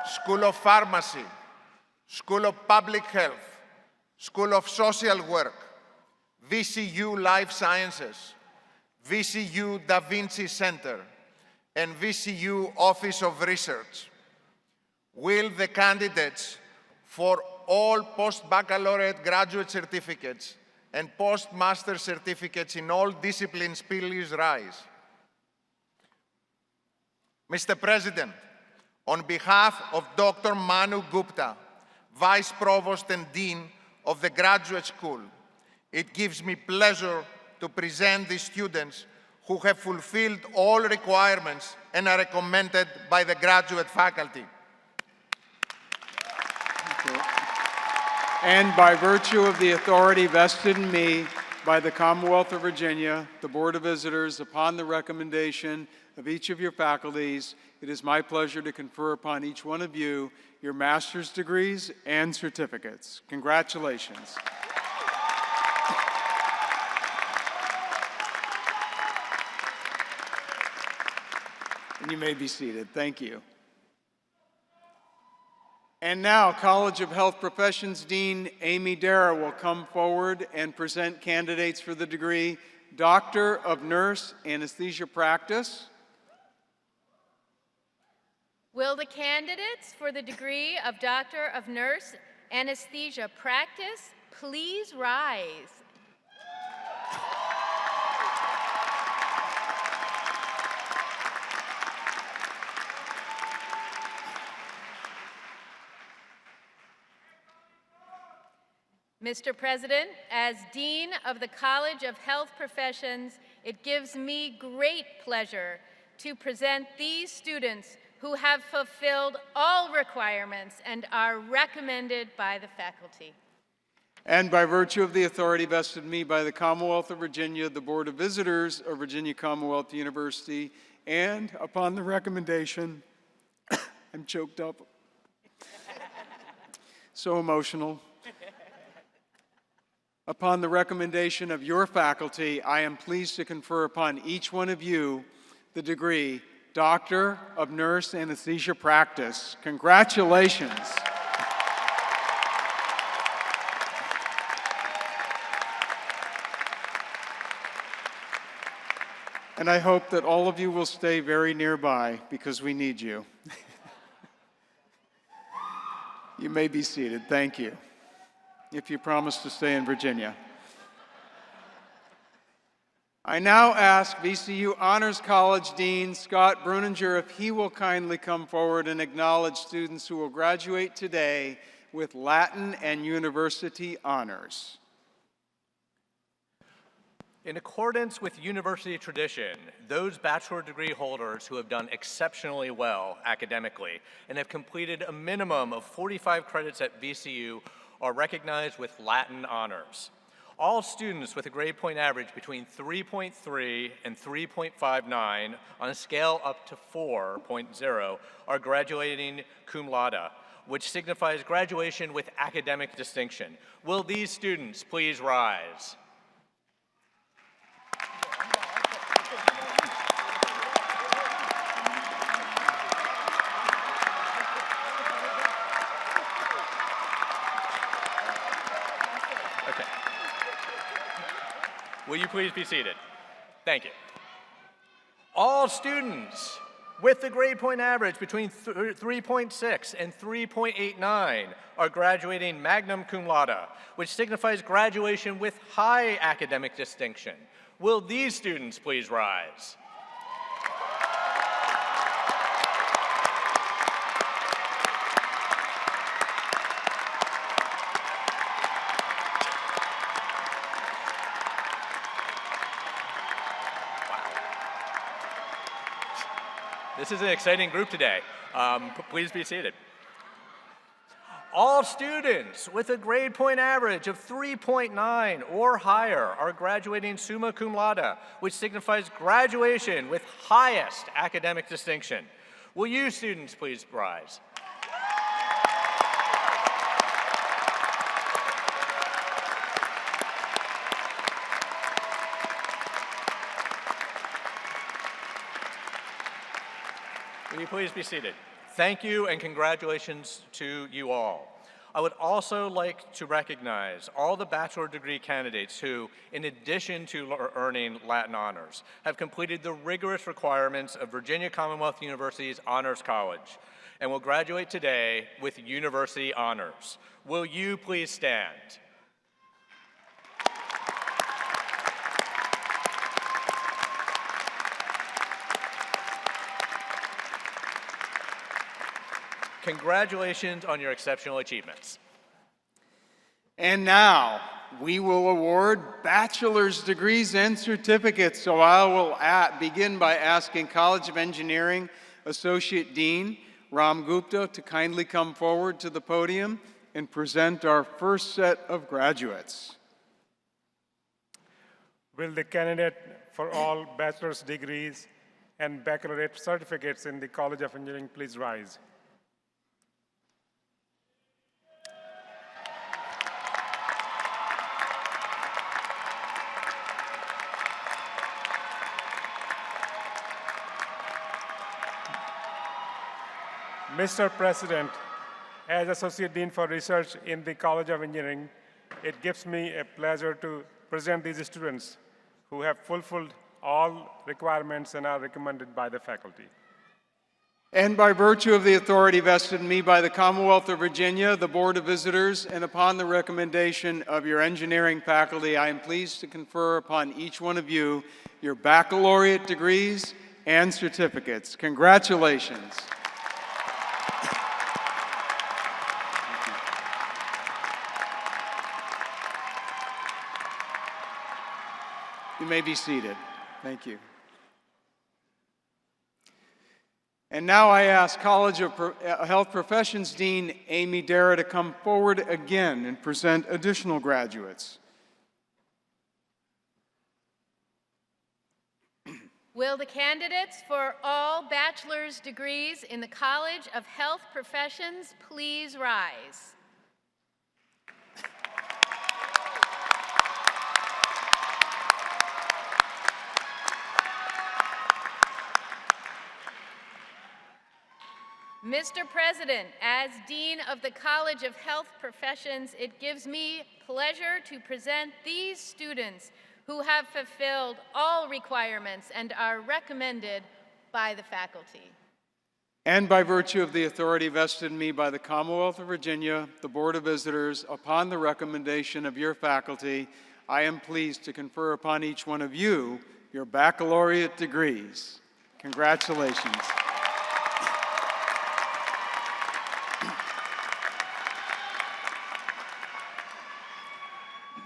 School of Pharmacy, School of Public Health, School of Social Work, VCU Life Sciences, VCU Da Vinci Center, and VCU Office of Research. Will the candidates for all post-baccalaureate graduate certificates and postmaster certificates in all disciplines please rise? Mr. President, on behalf of Dr. Manu Gupta, Vice Provost and Dean of the Graduate School, it gives me pleasure to present the students who have fulfilled all requirements and are recommended by the graduate faculty. And by virtue of the authority vested in me by the Commonwealth of Virginia, the Board of Visitors, upon the recommendation of each of your faculties, it is my pleasure to confer upon each one of you your master's degrees and certificates. Congratulations. And you may be seated. Thank you. And now, College of Health Professions Dean Amy Dara will come forward and present candidates for the degree Doctor of Nurse Anesthesia Practice. Will the candidates for the degree of Doctor of Nurse Anesthesia Practice please rise? Mr. President, as Dean of the College of Health Professions, it gives me great pleasure to present these students who have fulfilled all requirements and are recommended by the faculty. And by virtue of the authority vested in me by the Commonwealth of Virginia, the Board of Visitors of Virginia Commonwealth University, and upon the recommendation, I'm choked up, so emotional. Upon the recommendation of your faculty, I am pleased to confer upon each one of you the degree Doctor of Nurse Anesthesia Practice. Congratulations. And I hope that all of you will stay very nearby because we need you. You may be seated. Thank you. If you promise to stay in Virginia. I now ask VCU Honors College Dean Scott Bruninger if he will kindly come forward and acknowledge students who will graduate today with Latin and University honors. In accordance with university tradition, those bachelor degree holders who have done exceptionally well academically and have completed a minimum of 45 credits at VCU are recognized with Latin honors. All students with a grade point average between 3.3 and 3.59 on a scale up to 4.0 are graduating cum laude, which signifies graduation with academic distinction. Will these students please rise? Will you please be seated? Thank you. All students with the grade point average between 3.6 and 3.89 are graduating magna cum laude, which signifies graduation with high academic distinction. Will these students please rise? This is an exciting group today. Please be seated. All students with a grade point average of 3.9 or higher are graduating summa cum laude, which signifies graduation with highest academic distinction. Will you students please rise? Will you please be seated? Thank you and congratulations to you all. I would also like to recognize all the bachelor degree candidates who, in addition to earning Latin honors, have completed the rigorous requirements of Virginia Commonwealth University's Honors College and will graduate today with university honors. Will you please stand? Congratulations on your exceptional achievements. And now, we will award bachelor's degrees and certificates. So I will begin by asking College of Engineering Associate Dean Ram Gupta to kindly come forward to the podium and present our first set of graduates. Will the candidate for all bachelor's degrees and baccalaureate certificates in the College of Engineering please rise? Mr. President, as Associate Dean for Research in the College of Engineering, it gives me a pleasure to present these students who have fulfilled all requirements and are recommended by the faculty. And by virtue of the authority vested in me by the Commonwealth of Virginia, the Board of Visitors, and upon the recommendation of your engineering faculty, I am pleased to confer upon each one of you your baccalaureate degrees and certificates. Congratulations. You may be seated. Thank you. And now I ask College of Health Professions Dean Amy Dara to come forward again and present additional graduates. Will the candidates for all bachelor's degrees in the College of Health Professions please rise? Mr. President, as Dean of the College of Health Professions, it gives me pleasure to present these students who have fulfilled all requirements and are recommended by the faculty. And by virtue of the authority vested in me by the Commonwealth of Virginia, the Board of Visitors, upon the recommendation of your faculty, I am pleased to confer upon each one of you your baccalaureate degrees. Congratulations.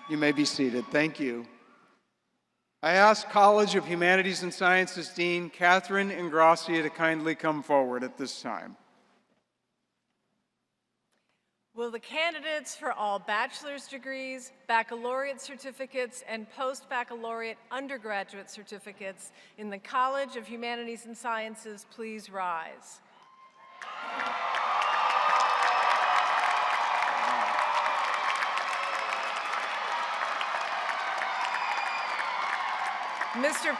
You may be seated. Thank you. I ask College of Humanities and Sciences Dean Catherine Ingrassia to kindly come forward at this time. Will the candidates for all bachelor's degrees, baccalaureate certificates, and post-baccalaureate undergraduate certificates in the College of Humanities and Sciences please rise? Mr.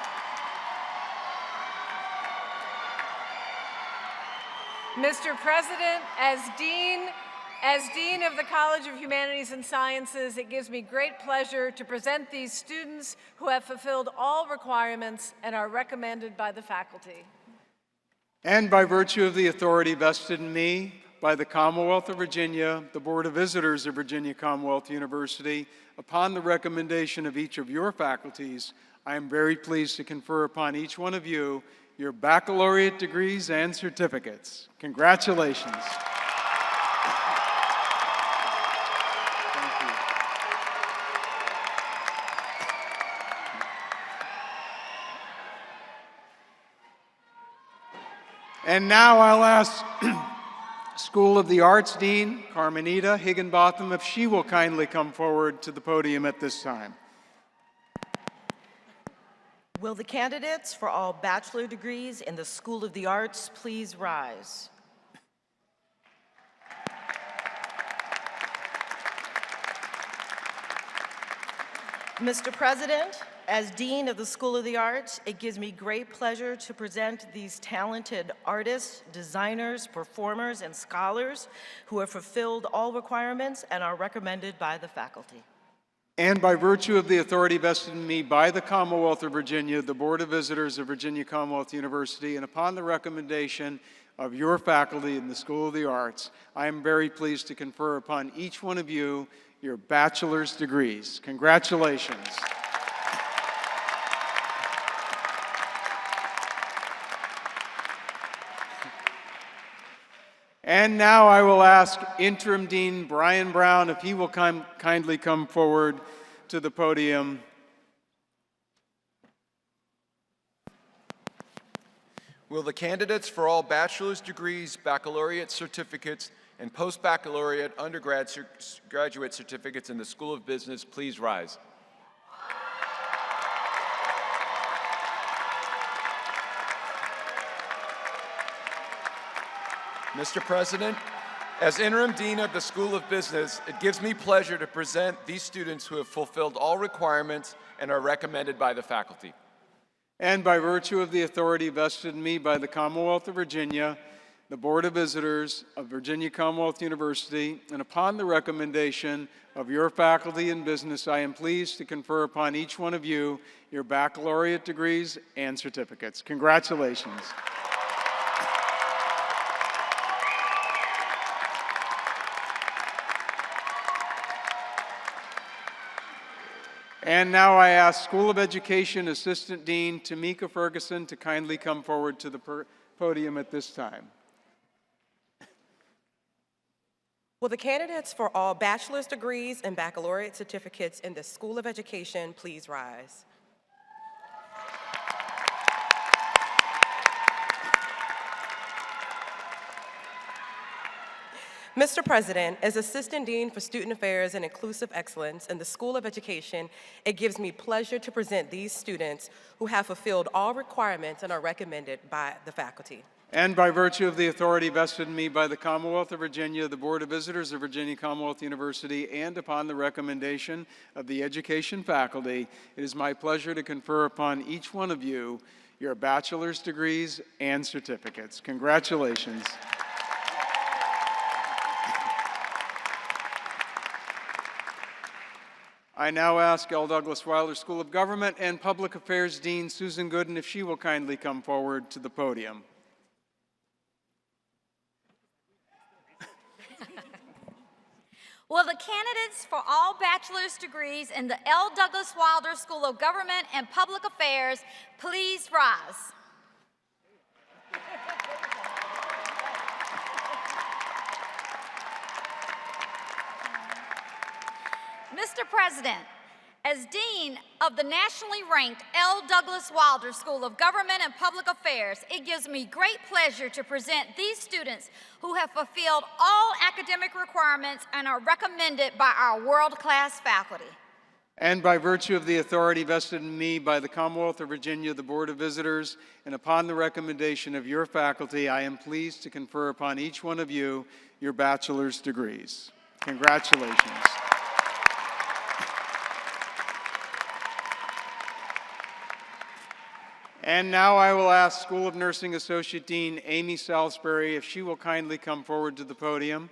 President, as Dean of the College of Humanities and Sciences, it gives me great pleasure to present these students who have fulfilled all requirements and are recommended by the faculty. And by virtue of the authority vested in me by the Commonwealth of Virginia, the Board of Visitors of Virginia Commonwealth University, upon the recommendation of each of your faculties, I am very pleased to confer upon each one of you your baccalaureate degrees and certificates. Congratulations. Thank you. And now I'll ask School of the Arts Dean Carmenita Higginbotham if she will kindly come forward to the podium at this time. Will the candidates for all bachelor degrees in the School of the Arts please rise? Mr. President, As Dean of the School of the Arts, it gives me great pleasure to present these talented artists, designers, performers, and scholars who have fulfilled all requirements and are recommended by the faculty. And by virtue of the authority vested in me by the Commonwealth of Virginia, the Board of Visitors of Virginia Commonwealth University, and upon the recommendation of your faculty in the School of the Arts, I am very pleased to confer upon each one of you your bachelor's degrees. Congratulations. And now I will ask Interim Dean Brian Brown if he will kindly come forward to the podium. Will the candidates for all bachelor's degrees, baccalaureate certificates, and post-baccalaureate undergraduate certificates in the School of Business please rise? Mr. President, as Interim Dean of the School of Business, it gives me pleasure to present these students who have fulfilled all requirements and are recommended by the faculty. And by virtue of the authority vested in me by the Commonwealth of Virginia, the Board of Visitors of Virginia Commonwealth University, and upon the recommendation of your faculty in business, I am pleased to confer upon each one of you your baccalaureate degrees and certificates. Congratulations. And now I ask School of Education Assistant Dean Tamika Ferguson to kindly come forward to the podium at this time. Will the candidates for all bachelor's degrees and baccalaureate certificates in the School of Education please rise? Mr. President, as Assistant Dean for Student Affairs and Inclusive Excellence in the School of Education, it gives me pleasure to present these students who have fulfilled all requirements and are recommended by the faculty. And by virtue of the authority vested in me by the Commonwealth of Virginia, the Board of Visitors of Virginia Commonwealth University, and upon the recommendation of the education faculty, it is my pleasure to confer upon each one of you your bachelor's degrees and certificates. Congratulations. I now ask L. Douglas Wilder School of Government and Public Affairs Dean Susan Gooden if she will kindly come forward to the podium. Will the candidates for all bachelor's degrees in the L. Douglas Wilder School of Government and Public Affairs please rise? Mr. President, as Dean of the nationally ranked L. Douglas Wilder School of Government and Public Affairs, it gives me great pleasure to present these students who have fulfilled all academic requirements and are recommended by our world-class faculty. And by virtue of the authority vested in me by the Commonwealth of Virginia, the Board of Visitors, and upon the recommendation of your faculty, I am pleased to confer upon each one of you your bachelor's degrees. Congratulations. And now I will ask School of Nursing Associate Dean Amy Salisbury if she will kindly come forward to the podium.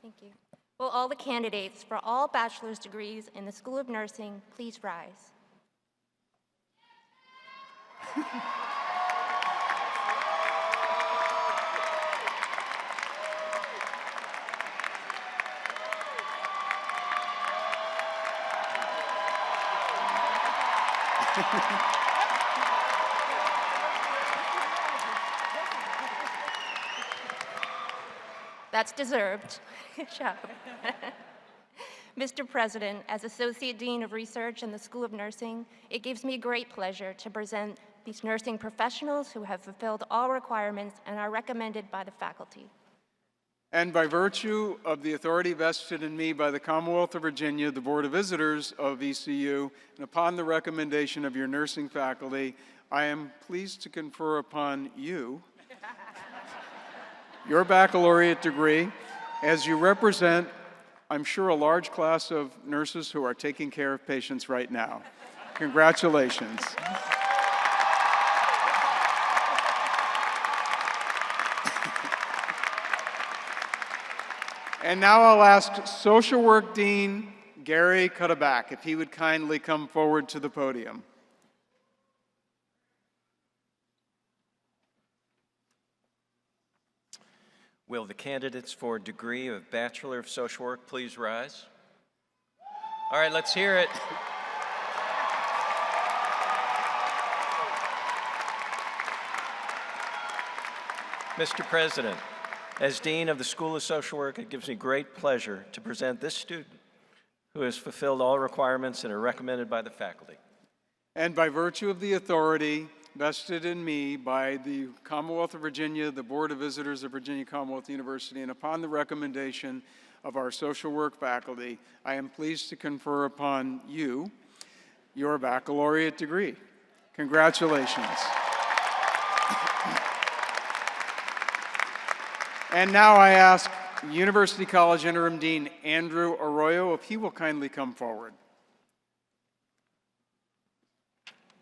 Thank you. Will all the candidates for all bachelor's degrees in the School of Nursing please rise? That's deserved. Good job. Mr. President, as Associate Dean of Research in the School of Nursing, it gives me great pleasure to present these nursing professionals who have fulfilled all requirements and are recommended by the faculty. And by virtue of the authority vested in me by the Commonwealth of Virginia, the Board of Visitors of VCU, and upon the recommendation of your nursing faculty, I am pleased to confer upon you your baccalaureate degree as you represent I'm sure, a large class of nurses who are taking care of patients right now. Congratulations. And now I'll ask Social Work Dean Gary Cuddeback if he would kindly come forward to the podium. Will the candidates for degree of Bachelor of Social Work please rise? All right, let's hear it. Mr. President, as Dean of the School of Social Work, it gives me great pleasure to present this student who has fulfilled all requirements and are recommended by the faculty. And by virtue of the authority vested in me by the Commonwealth of Virginia, the Board of Visitors of Virginia Commonwealth University, and upon the recommendation of our social work faculty, I am pleased to confer upon you your baccalaureate degree. Congratulations. And now I ask University College Interim Dean Andrew Arroyo if he will kindly come forward.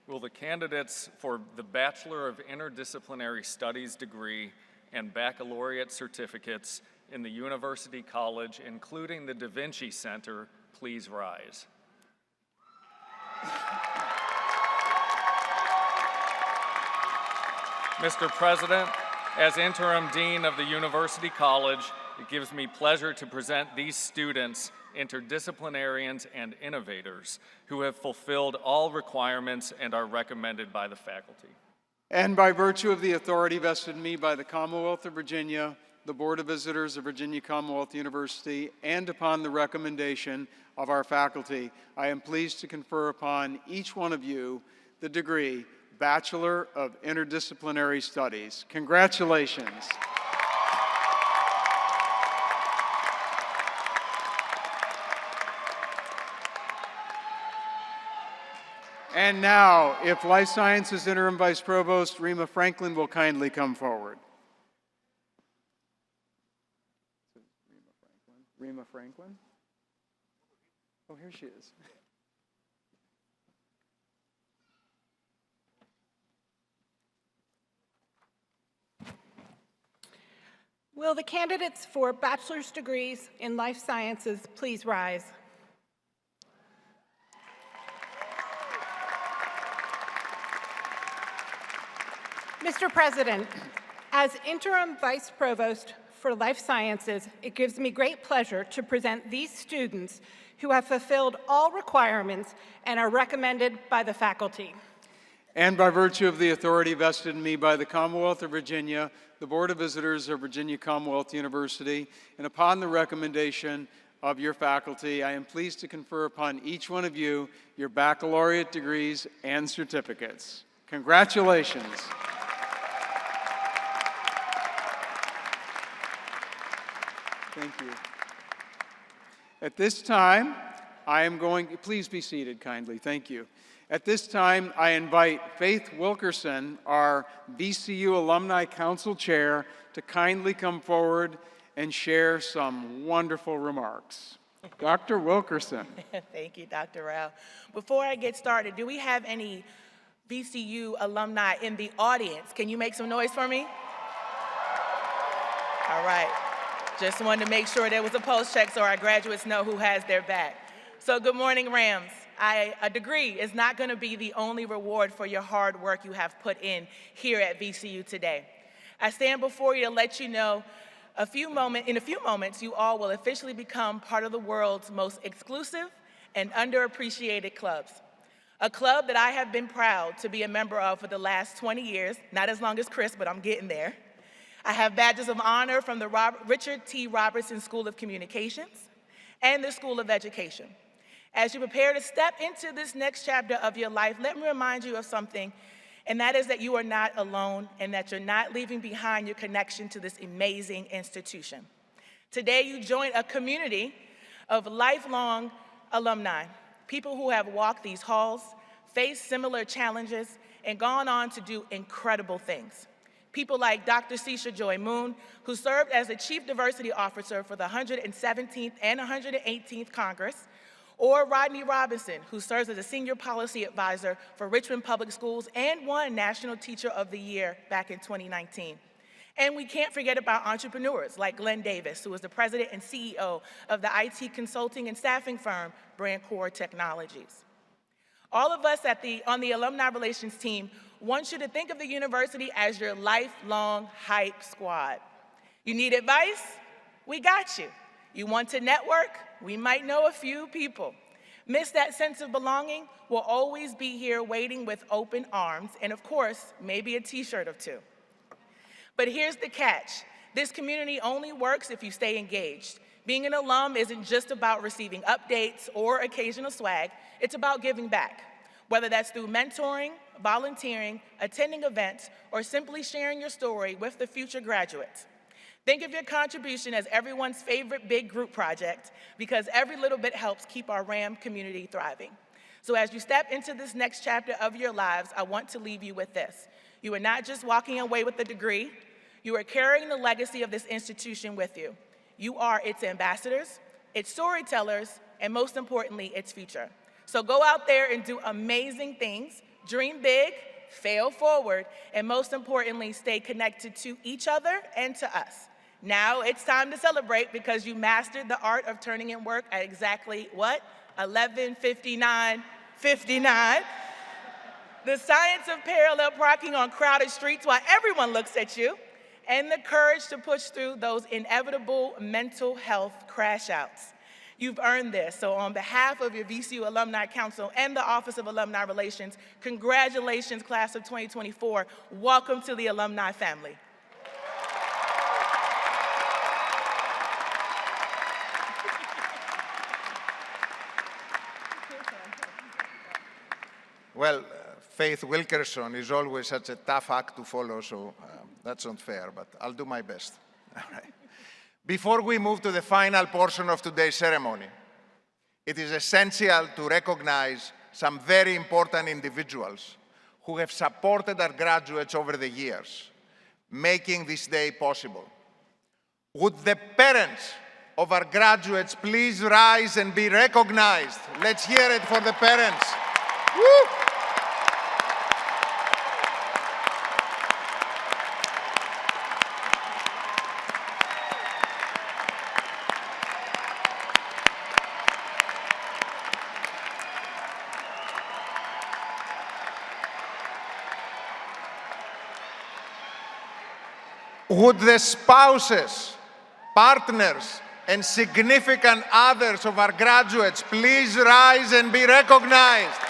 Will the candidates for the Bachelor of Interdisciplinary Studies degree and baccalaureate certificates in the University College, including the Da Vinci Center, please rise? Mr. President, as Interim Dean of the University College, it gives me pleasure to present these students, interdisciplinarians and innovators, who have fulfilled all requirements and are recommended by the faculty. And by virtue of the authority vested in me by the Commonwealth of Virginia, the Board of Visitors of Virginia Commonwealth University, and upon the recommendation of our faculty, I am pleased to confer upon each one of you the degree Bachelor of Interdisciplinary Studies. Congratulations. And now, if Life Sciences Interim Vice Provost Rima Franklin will kindly come forward. Rima Franklin? Oh, here she is. Will the candidates for bachelor's degrees in life sciences please rise? Mr. President, as Interim Vice Provost for Life Sciences, it gives me great pleasure to present these students who have fulfilled all requirements and are recommended by the faculty. And by virtue of the authority vested in me by the Commonwealth of Virginia, the Board of Visitors of Virginia Commonwealth University, and upon the recommendation of your faculty, I am pleased to confer upon each one of you your baccalaureate degrees and certificates. Congratulations. Thank you. At this time, I am going, please be seated kindly, thank you. At this time, I invite Faith Wilkerson, our VCU Alumni Council Chair, to kindly come forward and share some wonderful remarks. Dr. Wilkerson. Thank you, Dr. Rao. Before I get started, do we have any VCU alumni in the audience? Can you make some noise for me? All right. Just wanted to make sure there was a pulse check so our graduates know who has their back. So good morning, Rams. A degree is not going to be the only reward for your hard work you have put in here at VCU today. I stand before you to let you know in a few moments, you all will officially become part of the world's most exclusive and underappreciated clubs. A club that I have been proud to be a member of for the last 20 years, not as long as Chris, but I'm getting there. I have badges of honor from the Richard T. Robertson School of Communications and the School of Education. As you prepare to step into this next chapter of your life, let me remind you of something, and that is that you are not alone and that you're not leaving behind your connection to this amazing institution. Today, you join a community of lifelong alumni, people who have walked these halls, faced similar challenges, and gone on to do incredible things. People like Dr. Sisha Joy Moon, who served as the Chief Diversity Officer for the 117th and 118th Congress, or Rodney Robinson, who serves as a Senior Policy Advisor for Richmond Public Schools and won National Teacher of the Year back in 2019. And we can't forget about entrepreneurs like Glenn Davis, who is the President and CEO of the IT consulting and staffing firm BrandCore Technologies. All of us on the Alumni Relations team want you to think of the university as your lifelong hype squad. You need advice? We got you. You want to network? We might know a few people. Miss that sense of belonging? We'll always be here waiting with open arms, and of course, maybe a t-shirt or two. But here's the catch. This community only works if you stay engaged. Being an alum isn't just about receiving updates or occasional swag, it's about giving back. Whether that's through mentoring, volunteering, attending events, or simply sharing your story with the future graduates. Think of your contribution as everyone's favorite big group project, because every little bit helps keep our RAM community thriving. So as you step into this next chapter of your lives, I want to leave you with this. You are not just walking away with a degree, you are carrying the legacy of this institution with you. You are its ambassadors, its storytellers, and most importantly, its future. So go out there and do amazing things, dream big, fail forward, and most importantly, stay connected to each other and to us. Now it's time to celebrate because you mastered the art of turning in work at exactly what? 11:59:59. The science of parallel parking on crowded streets while everyone looks at you, and the courage to push through those inevitable mental health crash outs. You've earned this, so on behalf of your VCU Alumni Council and the Office of Alumni Relations, congratulations, class of 2024. Welcome to the alumni family. Well, Faith Wilkerson is always such a tough act to follow, so that's not fair, but I'll do my best. All right. Before we move to the final portion of today's ceremony, it is essential to recognize some very important individuals who have supported our graduates over the years, making this day possible. Would the parents of our graduates please rise and be recognized? Let's hear it for the parents. Woo! Would the spouses, partners, and significant others of our graduates please rise and be recognized?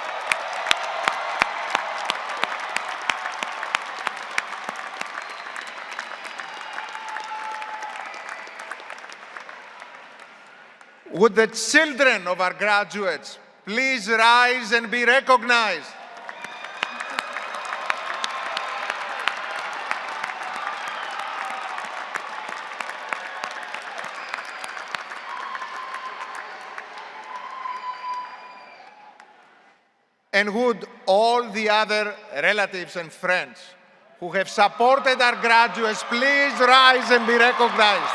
Would the children of our graduates please rise and be recognized? And would all the other relatives and friends who have supported our graduates please rise and be recognized?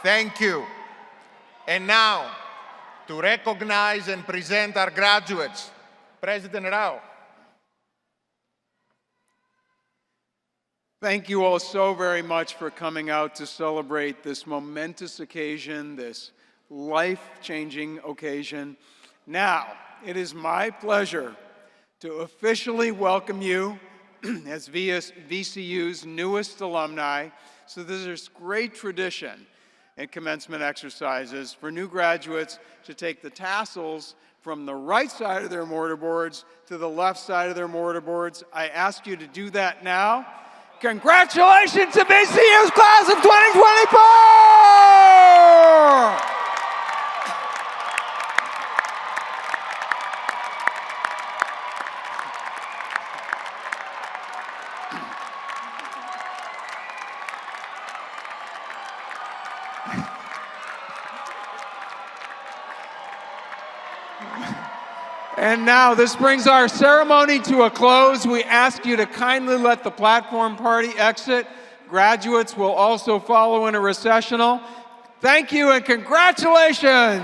Thank you. And now, to recognize and present our graduates, President Rao. Thank you all so very much for coming out to celebrate this momentous occasion, this life-changing occasion. Now, it is my pleasure to officially welcome you as VCU's newest alumni. So there's this great tradition in commencement exercises for new graduates to take the tassels from the right side of their mortarboards to the left side of their mortarboards. I ask you to do that now. Congratulations to VCU's class of 2024! And now this brings our ceremony to a close. We ask you to kindly let the platform party exit. Graduates will also follow in a recessional. Thank you and congratulations.